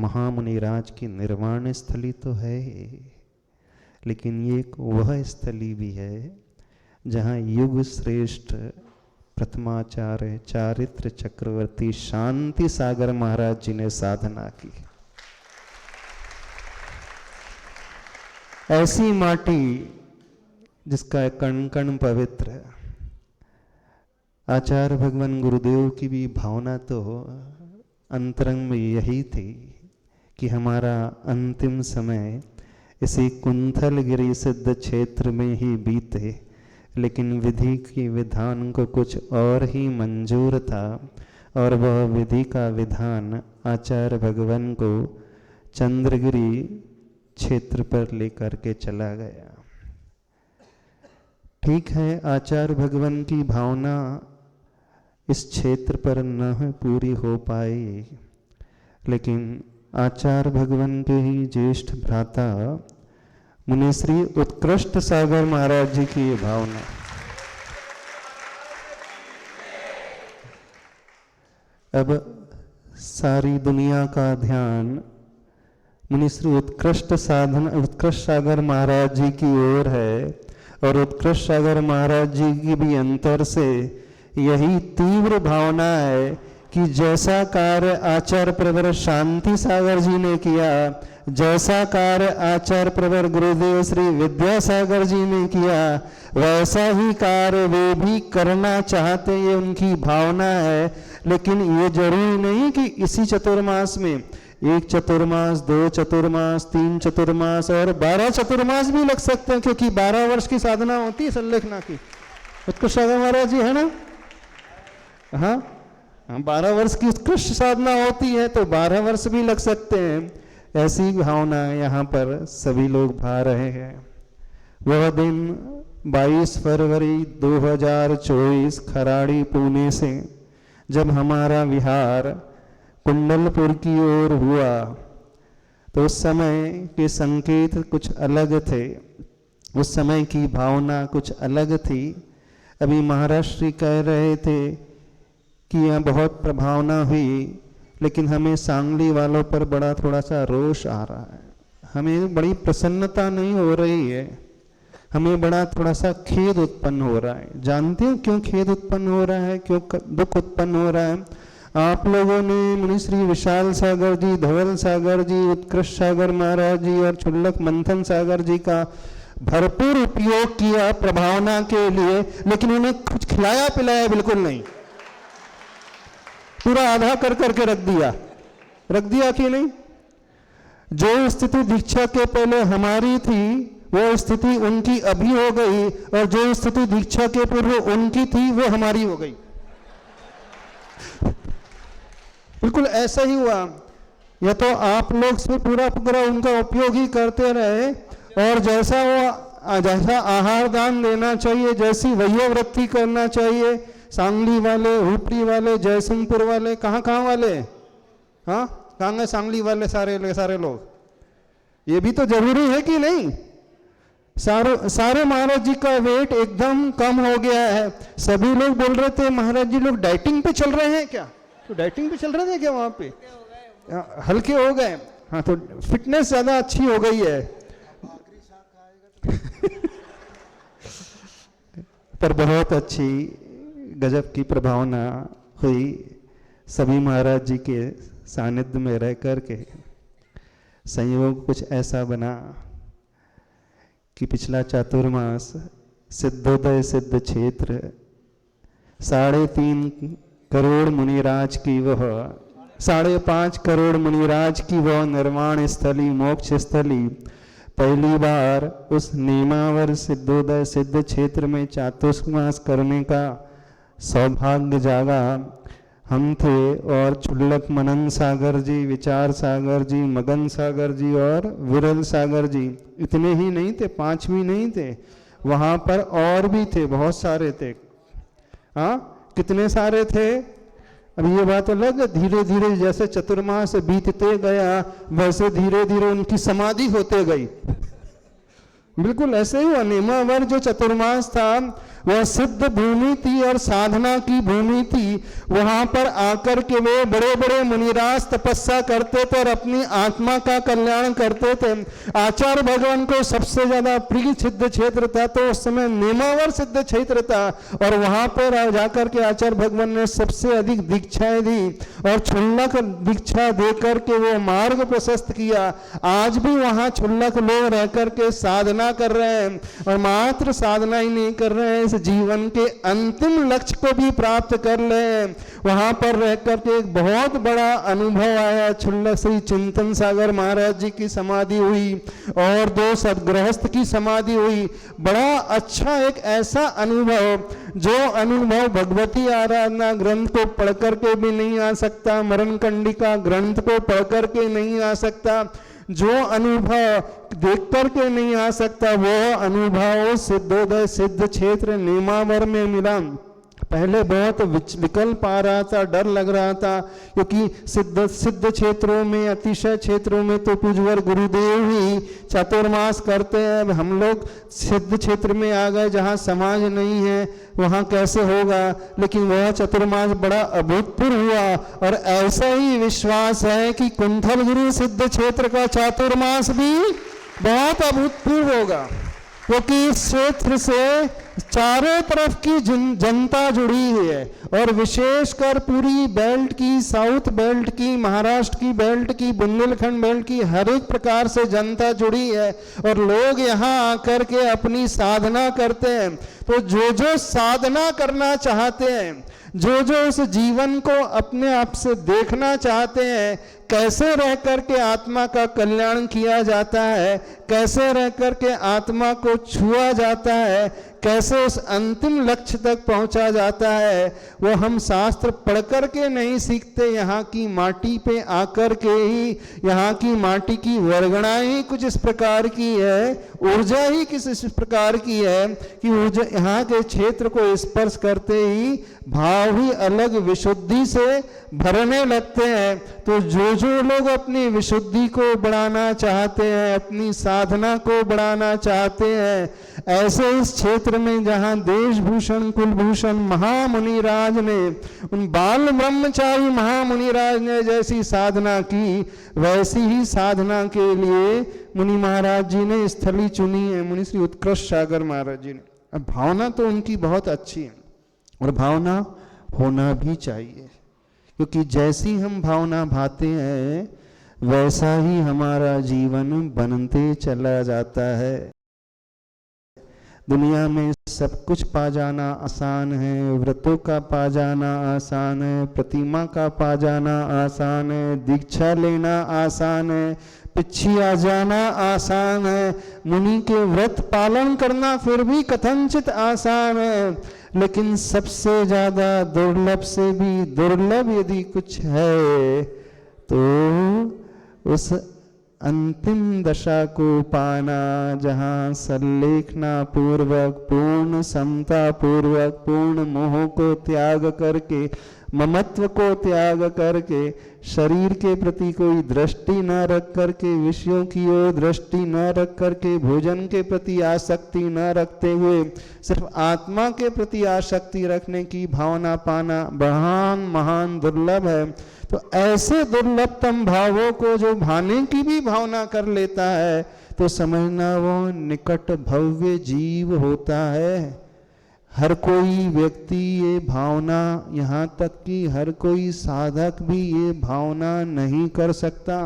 महामुनिराज की निर्वाण स्थली तो है ही, लेकिन ये एक वह स्थली भी है जहाँ युग श्रेष्ठ प्रथमाचार्य चारित्र चक्रवर्ती शांति सागर महाराज जी ने साधना की। ऐसी माटी जिसका कण कण पवित्र है। आचार्य भगवान गुरुदेव की भी भावना तो अंतरंग में यही थी कि हमारा अंतिम समय इसी कुंथलगिरी सिद्ध क्षेत्र में ही बीते, लेकिन विधि की विधान को कुछ और ही मंजूर था और वह विधि का विधान आचार्य भगवान को चंद्रगिरी क्षेत्र पर लेकर के चला गया। ठीक है, आचार्य भगवान की भावना इस क्षेत्र पर न पूरी हो पाई, लेकिन आचार्य भगवान के ही ज्येष्ठ भ्राता मुनिश्री उत्कृष्ट सागर महाराज जी की ये भावना। अब सारी दुनिया का ध्यान मुनिश्री उत्कृष्ट सागर महाराज जी की ओर है और उत्कृष्ट सागर महाराज जी की भी अंतर से यही तीव्र भावना है कि जैसा कार्य आचार्य प्रवर शांति सागर जी ने किया, जैसा कार्य आचार्य प्रवर गुरुदेव श्री विद्यासागर जी ने किया, वैसा ही कार्य वे भी करना चाहते, ये उनकी भावना है। लेकिन ये जरूरी नहीं कि इसी चतुर्मास में, एक चतुर्मास, 2 चतुर्मास, 3 चतुर्मास और 12 चतुर्मास भी लग सकते हैं, क्योंकि 12 वर्ष की साधना होती है संलेखना की। उत्कृष्ट सागर महाराज जी है ना, हाँ 12 वर्ष की उत्कृष्ट साधना होती है तो 12 वर्ष भी लग सकते हैं। ऐसी भावना यहाँ पर सभी लोग भा रहे हैं। वह दिन 22 फरवरी 2024 खराड़ी पुणे से जब हमारा विहार कुंडलपुर की ओर हुआ तो उस समय के संकेत कुछ अलग थे, उस समय की भावना कुछ अलग थी। अभी महाराज श्री कह रहे थे कि यह बहुत प्रभावना हुई, लेकिन हमें सांगली वालों पर बड़ा थोड़ा सा रोष आ रहा है, हमें बड़ी प्रसन्नता नहीं हो रही है, हमें बड़ा थोड़ा सा खेद उत्पन्न हो रहा है। जानते हो क्यों खेद उत्पन्न हो रहा है, क्यों दुख उत्पन्न हो रहा है? आप लोगों ने मुनिश्री विशाल सागर जी, धवल सागर जी, उत्कृष्ट सागर महाराज जी और क्षुल्लक मंथन सागर जी का भरपूर उपयोग किया प्रभावना के लिए, लेकिन उन्हें कुछ खिलाया पिलाया बिल्कुल नहीं, पूरा आधा कर करके रख दिया कि नहीं? जो स्थिति दीक्षा के पहले हमारी थी वो स्थिति उनकी अभी हो गई, और जो स्थिति दीक्षा के पूर्व उनकी थी वो हमारी हो गई। बिल्कुल ऐसा ही हुआ। या तो आप लोग से पूरा उनका उपयोग ही करते रहे, और जैसा आहार दान देना चाहिए, जैसी वयोवृत्ति करना चाहिए, सांगली वाले, हुपरी वाले, जयसिंहपुर वाले, कहाँ वाले, हाँ कहाँ है सांगली वाले सारे लोग, ये भी तो जरूरी है कि नहीं? सारे महाराज जी का वेट एकदम कम हो गया है। सभी लोग बोल रहे थे महाराज जी लोग डाइटिंग पे चल रहे हैं क्या? तो डाइटिंग पे चल रहे थे क्या वहां पे? हल्के हो गए, हाँ तो फिटनेस ज्यादा अच्छी हो गई है। पर बहुत अच्छी गजब की प्रभावना हुई। सभी महाराज जी के सानिध्य में रह करके संयोग कुछ ऐसा बना कि पिछला चातुर्मास सिद्धोदय सिद्ध क्षेत्र 3.5 करोड़ मुनिराज की वह 5.5 करोड़ मुनिराज की वह निर्वाण स्थली, मोक्ष स्थली पहली बार उस नेमावर सिद्धोदय सिद्ध क्षेत्र में चातुर्मास करने का सौभाग्य जागा। हम थे और चुल्लक मनन सागर जी, विचार सागर जी, मगन सागर जी और विरल सागर जी। इतने ही नहीं थे, 5 भी नहीं थे, वहाँ पर और भी थे, बहुत सारे थे। हाँ, कितने सारे थे? अब ये बात अलग है, धीरे धीरे जैसे चतुर्मास बीतते गया वैसे धीरे धीरे उनकी समाधि होते गई। बिल्कुल ऐसे ही हुआ। नेमावर जो चतुर्मास था वह सिद्ध भूमि थी और साधना की भूमि थी। वहां पर आकर के वे बड़े बड़े मुनिराज तपस्या करते थे और अपनी आत्मा का कल्याण करते थे। आचार्य भगवान को सबसे ज्यादा प्रिय सिद्ध क्षेत्र था तो उस समय नेमावर सिद्ध क्षेत्र था और वहां पर जाकर के आचार्य भगवान ने सबसे अधिक दीक्षाएं दी और क्षुल्लक दीक्षा दे करके वो मार्ग प्रशस्त किया। आज भी वहां क्षुल्लक लोग रह करके साधना कर रहे हैं और मात्र साधना ही नहीं कर रहे हैं, जीवन के अंतिम लक्ष्य को भी प्राप्त कर ले। वहां पर रह करके एक बहुत बड़ा अनुभव आया। क्षुल्लक श्री चिंतन सागर महाराज जी की समाधि हुई और 2 सद्गृहस्थ की समाधि हुई। बड़ा अच्छा एक ऐसा अनुभव जो अनुभव भगवती आराधना ग्रंथ को पढ़ करके भी नहीं आ सकता, मरण कंडिका ग्रंथ को पढ़ करके नहीं आ सकता, जो अनुभव देख करके नहीं आ सकता, वो अनुभव सिद्धोदय सिद्ध क्षेत्र नेमावर में मिला। पहले बहुत विकल्प आ रहा था, डर लग रहा था, क्योंकि सिद्ध क्षेत्रों में, अतिशय क्षेत्रों में तो पूज्यवर गुरुदेव ही चातुर्मास करते हैं। हम लोग सिद्ध क्षेत्र में आ गए जहाँ समाज नहीं है, वहाँ कैसे होगा। लेकिन वह चतुर्मास बड़ा अभूतपूर्व हुआ और ऐसा ही विश्वास है कि कुंठलगिरी सिद्ध क्षेत्र का चातुर्मास भी बहुत अभूतपूर्व होगा, क्योंकि इस क्षेत्र से चारों तरफ की जनता जुड़ी हुई है और विशेषकर पूरी बेल्ट की, साउथ बेल्ट की, महाराष्ट्र की बेल्ट की, बुंदेलखंड बेल्ट की हर एक प्रकार से जनता जुड़ी है और लोग यहाँ आकर के अपनी साधना करते हैं। तो जो जो साधना करना चाहते हैं, जो जो उस जीवन को अपने आप से देखना चाहते हैं, कैसे रह करके आत्मा का कल्याण किया जाता है, कैसे रह करके आत्मा को छुआ जाता है, कैसे उस अंतिम लक्ष्य तक पहुंचा जाता है, वो हम शास्त्र पढ़ करके नहीं सीखते। यहाँ की माटी पे आकर के ही, यहाँ की माटी की वर्गणा ही कुछ इस प्रकार की है, ऊर्जा ही किस इस प्रकार की है कि ऊर्जा यहाँ के क्षेत्र को स्पर्श करते ही भाव ही अलग विशुद्धि से भरने लगते हैं। तो जो जो लोग अपनी विशुद्धि को बढ़ाना चाहते हैं, अपनी साधना को बढ़ाना चाहते हैं, ऐसे इस क्षेत्र में जहाँ देशभूषण कुलभूषण महामुनिराज ने, उन बाल ब्रह्मचारी महामुनिराज ने जैसी साधना की, वैसी ही साधना के लिए मुनि महाराज जी ने स्थली चुनी है, मुनि श्री उत्कृष्ट सागर महाराज जी ने। अब भावना तो उनकी बहुत अच्छी है और भावना होना भी चाहिए, क्योंकि जैसी हम भावना भाते हैं वैसा ही हमारा जीवन बनते चला जाता है। दुनिया में सब कुछ पा जाना आसान है, व्रतों का पा जाना आसान है, प्रतिमा का पा जाना आसान है, दीक्षा लेना आसान है, पिछी आ जाना आसान है, मुनि के व्रत पालन करना फिर भी कथनचित आसान है। लेकिन सबसे ज्यादा दुर्लभ से भी दुर्लभ यदि कुछ है तो उस अंतिम दशा को पाना, जहाँ संलेखना पूर्वक, पूर्ण समता पूर्वक, पूर्ण मोह को त्याग करके, ममत्व को त्याग करके, शरीर के प्रति कोई दृष्टि न रख करके, विषयों की ओर दृष्टि न रख करके, भोजन के प्रति आसक्ति न रखते हुए सिर्फ आत्मा के प्रति आसक्ति रखने की भावना पाना महान दुर्लभ है। तो ऐसे दुर्लभतम भावों को जो भाने की भी भावना कर लेता है तो समझना वो निकट भव्य जीव होता है। हर कोई व्यक्ति ये भावना, यहाँ तक कि हर कोई साधक भी ये भावना नहीं कर सकता।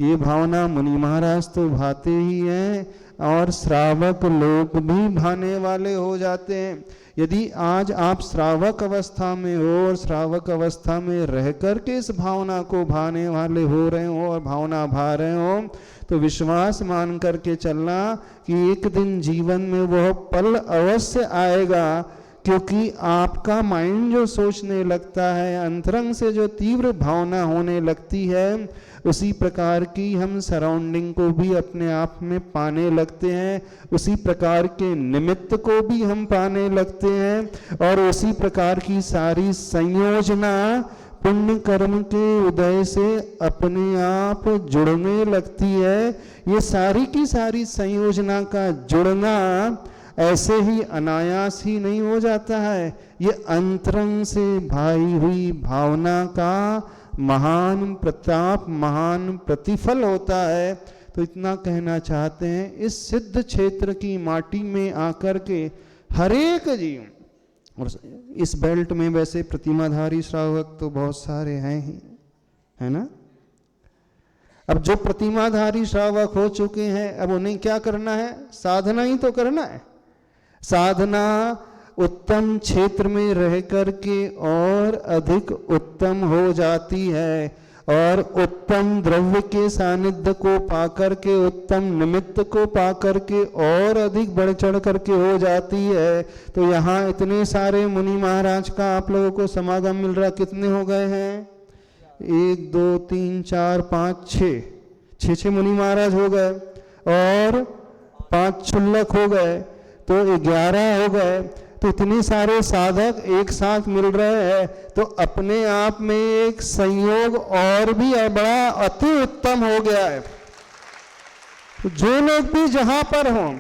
ये भावना मुनि महाराज तो भाते ही हैं, और श्रावक लोग भी भाने वाले हो जाते हैं। यदि आज आप श्रावक अवस्था में हो और श्रावक अवस्था में रह कर के इस भावना को भाने वाले हो रहे हो और भावना भा रहे हो, तो विश्वास मान करके चलना कि एक दिन जीवन में वह पल अवश्य आएगा, क्योंकि आपका माइंड जो सोचने लगता है, अंतरंग से जो तीव्र भावना होने लगती है, उसी प्रकार की हम सराउंडिंग को भी अपने आप में पाने लगते हैं, उसी प्रकार के निमित्त को भी हम पाने लगते हैं, और उसी प्रकार की सारी संयोजना पुण्य कर्म के उदय से अपने आप जुड़ने लगती है। ये सारी की सारी संयोजना का जुड़ना ऐसे ही अनायास ही नहीं हो जाता है, ये अंतरंग से भाई हुई भावना का महान प्रताप, महान प्रतिफल होता है। तो इतना कहना चाहते हैं, इस सिद्ध क्षेत्र की माटी में आकर के हरेक जीव, और इस बेल्ट में वैसे प्रतिमाधारी श्रावक तो बहुत सारे हैं ही, है ना। अब जो प्रतिमाधारी श्रावक हो चुके हैं, अब उन्हें क्या करना है? साधना ही तो करना है। साधना उत्तम क्षेत्र में रह करके और अधिक उत्तम हो जाती है, और उत्तम द्रव्य के सानिध्य को पाकर के, उत्तम निमित्त को पाकर के और अधिक बढ़ चढ़ करके हो जाती है। तो यहाँ इतने सारे मुनि महाराज का आप लोगों को समागम मिल रहा, कितने हो गए हैं? 1 2 3 4 5 6 मुनि महाराज हो गए, और 5 क्षुल्लक हो गए, तो 11 हो गए। तो इतने सारे साधक एक साथ मिल रहे हैं, तो अपने आप में एक संयोग और भी बड़ा अति उत्तम हो गया है। तो जो लोग भी जहां पर हों,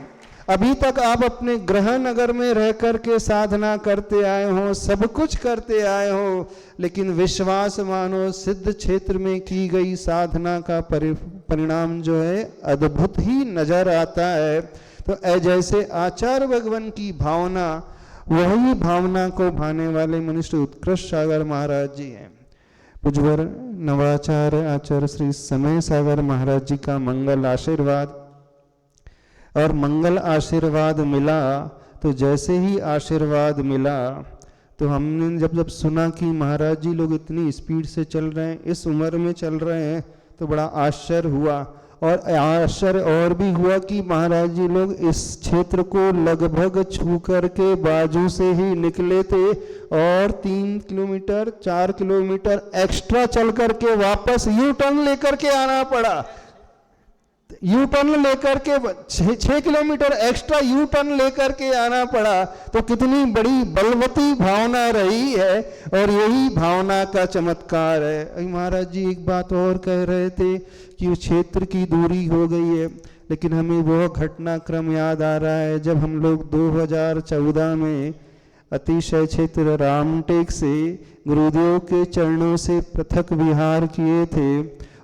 अभी तक आप अपने गृह नगर में रह करके साधना करते आए हो, सब कुछ करते आए हो, लेकिन विश्वास मानो सिद्ध क्षेत्र में की गई साधना का परिणाम जो है अद्भुत ही नजर आता है। तो जैसे आचार्य भगवान की भावना, वही भावना को भाने वाले मनुष्य उत्कृष्ट सागर महाराज जी हैं। पूज्यवर नवाचार्य आचार्य श्री समय सागर महाराज जी का मंगल आशीर्वाद, और मंगल आशीर्वाद मिला, तो जैसे ही आशीर्वाद मिला, तो हमने जब सुना कि महाराज जी लोग इतनी स्पीड से चल रहे हैं, इस उम्र में चल रहे हैं, तो बड़ा आश्चर्य हुआ। और आश्चर्य और भी हुआ कि महाराज जी लोग इस क्षेत्र को लगभग छू करके बाजू से ही निकले थे, और 3 किलोमीटर 4 किलोमीटर एक्स्ट्रा चल करके वापस यू टर्न लेकर के आना पड़ा। यू टर्न लेकर के 6 किलोमीटर एक्स्ट्रा यू टर्न लेकर के आना पड़ा। तो कितनी बड़ी बलवती भावना रही है, और यही भावना का चमत्कार है। महाराज जी एक बात और कह रहे थे कि उस क्षेत्र की दूरी हो गई है, लेकिन हमें वह घटनाक्रम याद आ रहा है जब हम लोग 2014 में अतिशय क्षेत्र रामटेक से गुरुदेव के चरणों से पृथक विहार किए थे।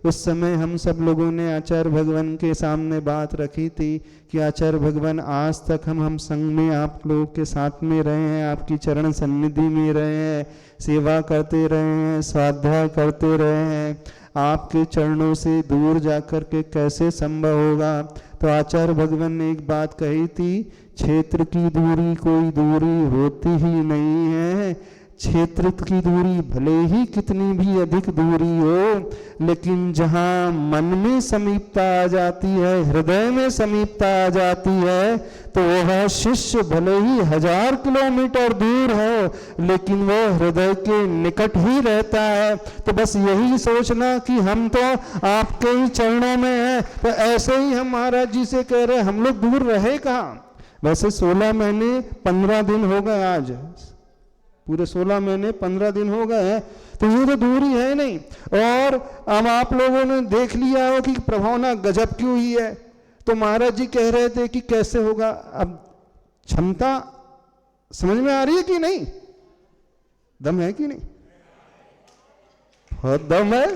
उस समय हम सब लोगों ने आचार्य भगवान के सामने बात रखी थी कि आचार्य भगवान, आज तक हम संग में आप लोगों के साथ में रहे हैं, आपकी चरण सन्निधि में रहे हैं, सेवा करते रहे हैं, स्वाध्याय करते रहे हैं, आपके चरणों से दूर जाकर के कैसे संभव होगा। तो आचार्य भगवान ने एक बात कही थी, क्षेत्र की दूरी कोई दूरी होती ही नहीं है। क्षेत्र की दूरी भले ही कितनी भी अधिक दूरी हो, लेकिन जहाँ मन में समीपता आ जाती है, हृदय में समीपता आ जाती है, तो वह शिष्य भले ही 1000 किलोमीटर दूर हो, लेकिन वह हृदय के निकट ही रहता है। तो बस यही सोचना कि हम तो आपके ही चरणों में हैं। तो ऐसे ही हम महाराज जी से कह रहे, हम लोग दूर रहे कहाँ। वैसे 16 महीने 15 दिन हो गए, आज पूरे 16 महीने 15 दिन हो गए हैं, तो ये तो दूरी है नहीं। और अब आप लोगों ने देख लिया हो कि प्रभावना गजब की हुई है। तो महाराज जी कह रहे थे कि कैसे होगा। अब क्षमता समझ में आ रही है कि नहीं? दम है कि नहीं? बहुत दम है।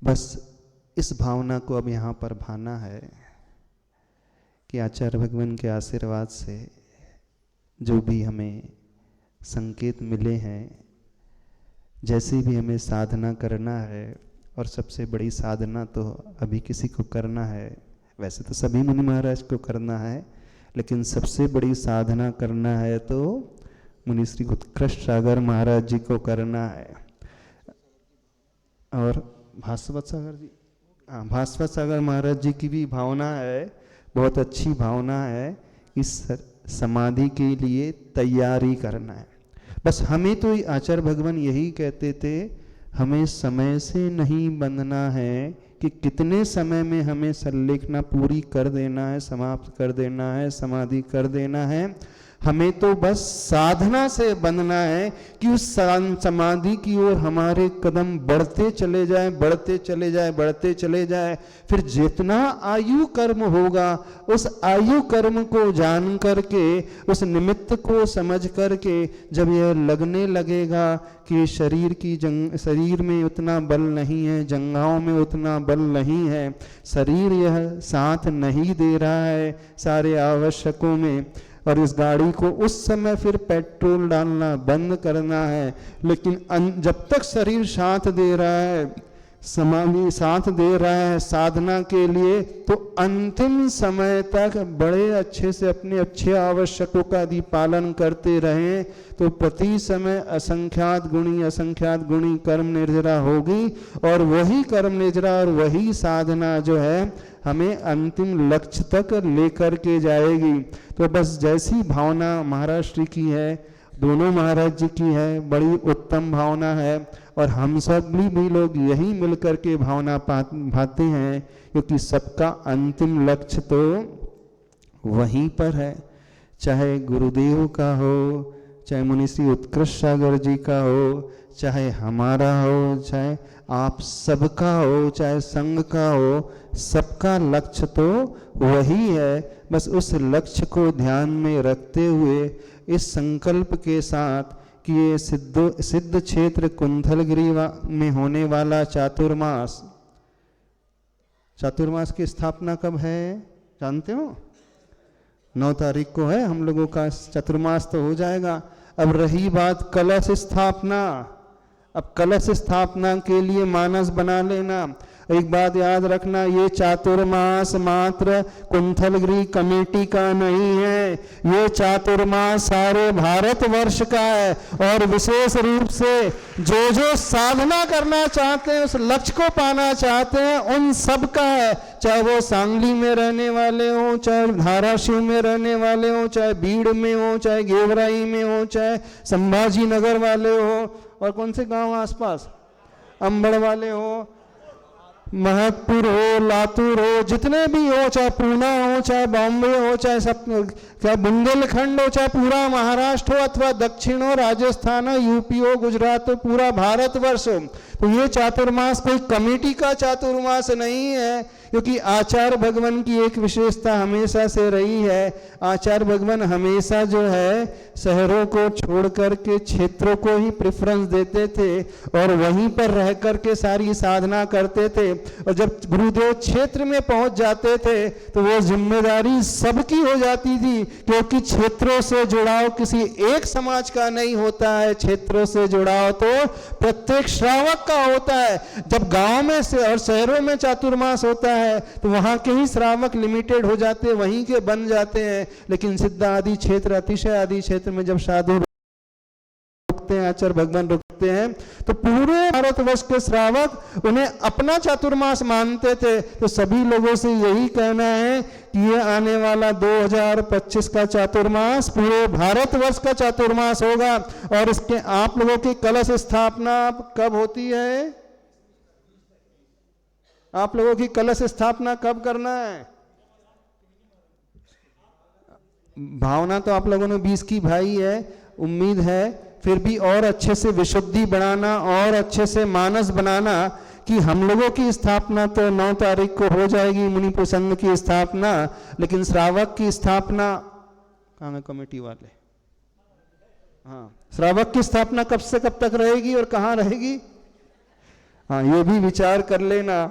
बस इस भावना को अब यहाँ पर भाना है कि आचार्य भगवान के आशीर्वाद से जो भी हमें संकेत मिले हैं जैसे भी हमें साधना करना है, और सबसे बड़ी साधना तो अभी किसी को करना है, वैसे तो सभी मुनि महाराज को करना है, लेकिन सबसे बड़ी साधना करना है तो मुनि श्री उत्कृष्ट सागर महाराज जी को करना है। और भास्वत सागर जी, हाँ, भास्वत सागर महाराज जी की भी भावना है, बहुत अच्छी भावना है। इस समाधि के लिए तैयारी करना है। बस हमें तो आचार्य भगवान यही कहते थे, हमें समय से नहीं बंधना है कि कितने समय में हमें संलेखना पूरी कर देना है, समाप्त कर देना है, समाधि कर देना है। हमें तो बस साधना से बंधना है कि उस समाधि की ओर हमारे कदम बढ़ते चले जाए, बढ़ते चले जाए, बढ़ते चले जाए। फिर जितना आयु कर्म होगा, उस आयु कर्म को जान करके, उस निमित्त को समझ करके, जब यह लगने लगेगा कि शरीर में उतना बल नहीं है, जंघाओं में उतना बल नहीं है, शरीर यह साथ नहीं दे रहा है सारे आवश्यकों में, और इस गाड़ी को उस समय फिर पेट्रोल डालना बंद करना है। लेकिन जब तक शरीर साथ दे रहा है, समाधि साथ दे रहा है साधना के लिए, तो अंतिम समय तक बड़े अच्छे से अपने अच्छे आवश्यकों का यदि पालन करते रहें तो प्रति समय असंख्यात गुणी कर्म निर्जरा होगी, और वही कर्म निर्जरा और वही साधना जो है हमें अंतिम लक्ष्य तक लेकर के जाएगी। तो बस जैसी भावना महाराष्ट्र की है, दोनों महाराज जी की है, बड़ी उत्तम भावना है, और हम सब भी लोग यही मिलकर के भावना भाते हैं, क्योंकि सबका अंतिम लक्ष्य तो वहीं पर है। चाहे गुरुदेव का हो, चाहे मुनि श्री उत्कृष्ट सागर जी का हो, चाहे हमारा हो, चाहे आप सबका हो, चाहे संघ का हो, सबका लक्ष्य तो वही है। बस उस लक्ष्य को ध्यान में रखते हुए, इस संकल्प के साथ कि ये सिद्ध क्षेत्र कुंथलगिरी में होने वाला चातुर्मास की स्थापना कब है जानते हो? 9 तारीख को है हम लोगों का चातुर्मास, तो हो जाएगा। अब रही बात कलश स्थापना, अब कलश स्थापना के लिए मानस बना लेना। एक बात याद रखना, ये चातुर्मास मात्र कुंथलगिरी कमेटी का नहीं है, ये चातुर्मास सारे भारतवर्ष का है, और विशेष रूप से जो साधना करना चाहते हैं, उस लक्ष्य को पाना चाहते हैं, उन सब का है। चाहे वो सांगली में रहने वाले हों, चाहे धाराशिव में रहने वाले हों, चाहे बीड़ में हो, चाहे गेवराई में हो, चाहे संभाजी नगर वाले हो, और कौन से गांव आसपास, अंबड़ वाले हो, महतपुर हो, लातूर हो, जितने भी हो, चाहे पूना हो, चाहे बॉम्बे हो, चाहे सब, चाहे बुंदेलखंड हो, चाहे पूरा महाराष्ट्र हो, अथवा दक्षिण हो, राजस्थान हो, यूपी हो, गुजरात हो, पूरा भारतवर्ष हो, तो ये चातुर्मास कोई कमेटी का चातुर्मास नहीं है। क्योंकि आचार्य भगवान की एक विशेषता हमेशा से रही है, आचार्य भगवान हमेशा जो है शहरों को छोड़ करके क्षेत्रों को ही प्रेफरेंस देते थे, और वहीं पर रह करके सारी साधना करते थे। और जब गुरुदेव क्षेत्र में पहुंच जाते थे तो वो जिम्मेदारी सबकी हो जाती थी, क्योंकि क्षेत्रों से जुड़ाव किसी एक समाज का नहीं होता है, क्षेत्रों से जुड़ाव तो प्रत्येक श्रावक का होता है। जब गांव में से और शहरों में चातुर्मास होता है तो वहां के ही श्रावक लिमिटेड हो जाते हैं, वहीं के बन जाते हैं। लेकिन सिद्ध आदि क्षेत्र, अतिशय आदि क्षेत्र में जब साधु रुकते हैं, आचार्य भगवान रुकते हैं, तो पूरे भारतवर्ष के श्रावक उन्हें अपना चातुर्मास मानते थे। तो सभी लोगों से यही कहना है कि ये आने वाला 2025 का चातुर्मास पूरे भारतवर्ष का चातुर्मास होगा। और इसके आप लोगों की कलश स्थापना कब होती है? आप लोगों की कलश स्थापना कब करना है? भावना तो आप लोगों ने 20 की भाई है, उम्मीद है फिर भी और अच्छे से विशुद्धि बढ़ाना, और अच्छे से मानस बनाना कि हम लोगों की स्थापना तो 9 तारीख को हो जाएगी, मुनि संघ की स्थापना, लेकिन श्रावक की स्थापना कहाँ है कमेटी वाले? हाँ, श्रावक की स्थापना कब से कब तक रहेगी और कहाँ रहेगी? हाँ, ये भी विचार कर लेना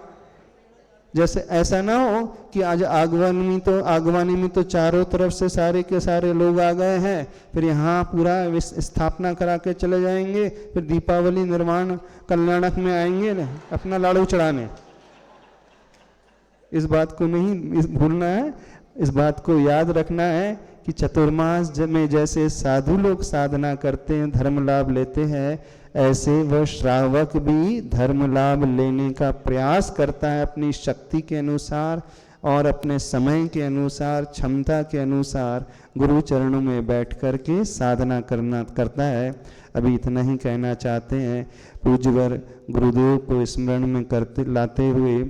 जैसे ऐसा ना हो कि आज आगवानी में तो चारों तरफ से सारे के सारे लोग आ गए हैं, फिर यहाँ पूरा स्थापना करा के चले जाएंगे, फिर दीपावली निर्माण कल्याणक में आएंगे ना अपना लाड़ू चढ़ाने। इस बात को नहीं भूलना है, इस बात को याद रखना है कि चतुर्मास में जैसे साधु लोग साधना करते हैं, धर्म लाभ लेते हैं, ऐसे वह श्रावक भी धर्म लाभ लेने का प्रयास करता है अपनी शक्ति के अनुसार और अपने समय के अनुसार, क्षमता के अनुसार गुरु चरणों में बैठ कर के साधना करता है। अभी इतना ही कहना चाहते हैं। पूज्यवर गुरुदेव को स्मरण में लाते हुए,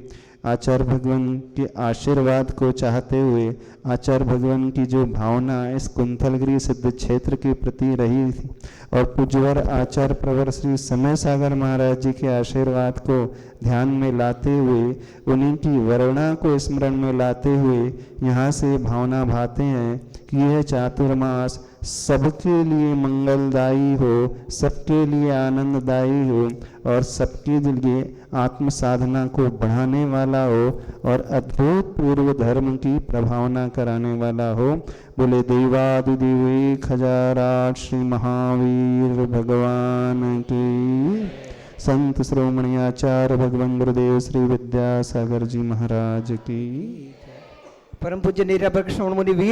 आचार्य भगवान के आशीर्वाद को चाहते हुए, आचार्य भगवान की जो भावना इस कुंथलगिरी सिद्ध क्षेत्र के प्रति रही थी और पूज्यवर आचार्य प्रवर श्री समय सागर महाराज जी के आशीर्वाद को ध्यान में लाते हुए, उन्हीं की वर्णा को स्मरण में लाते हुए यहाँ से भावना भाते हैं कि यह चातुर्मास सबके लिए मंगलदायी हो, सबके लिए आनंददायी हो और सबके लिए आत्म साधना को बढ़ाने वाला हो और अद्भुत पूर्व धर्म की प्रभावना कराने वाला हो। बोले देवादिदेव 1008 श्री महावीर भगवान की, संत श्रोमणी आचार्य भगवान गुरुदेव श्री विद्यासागर जी महाराज की। परम पूज्य निरापक्ष मुनि वीर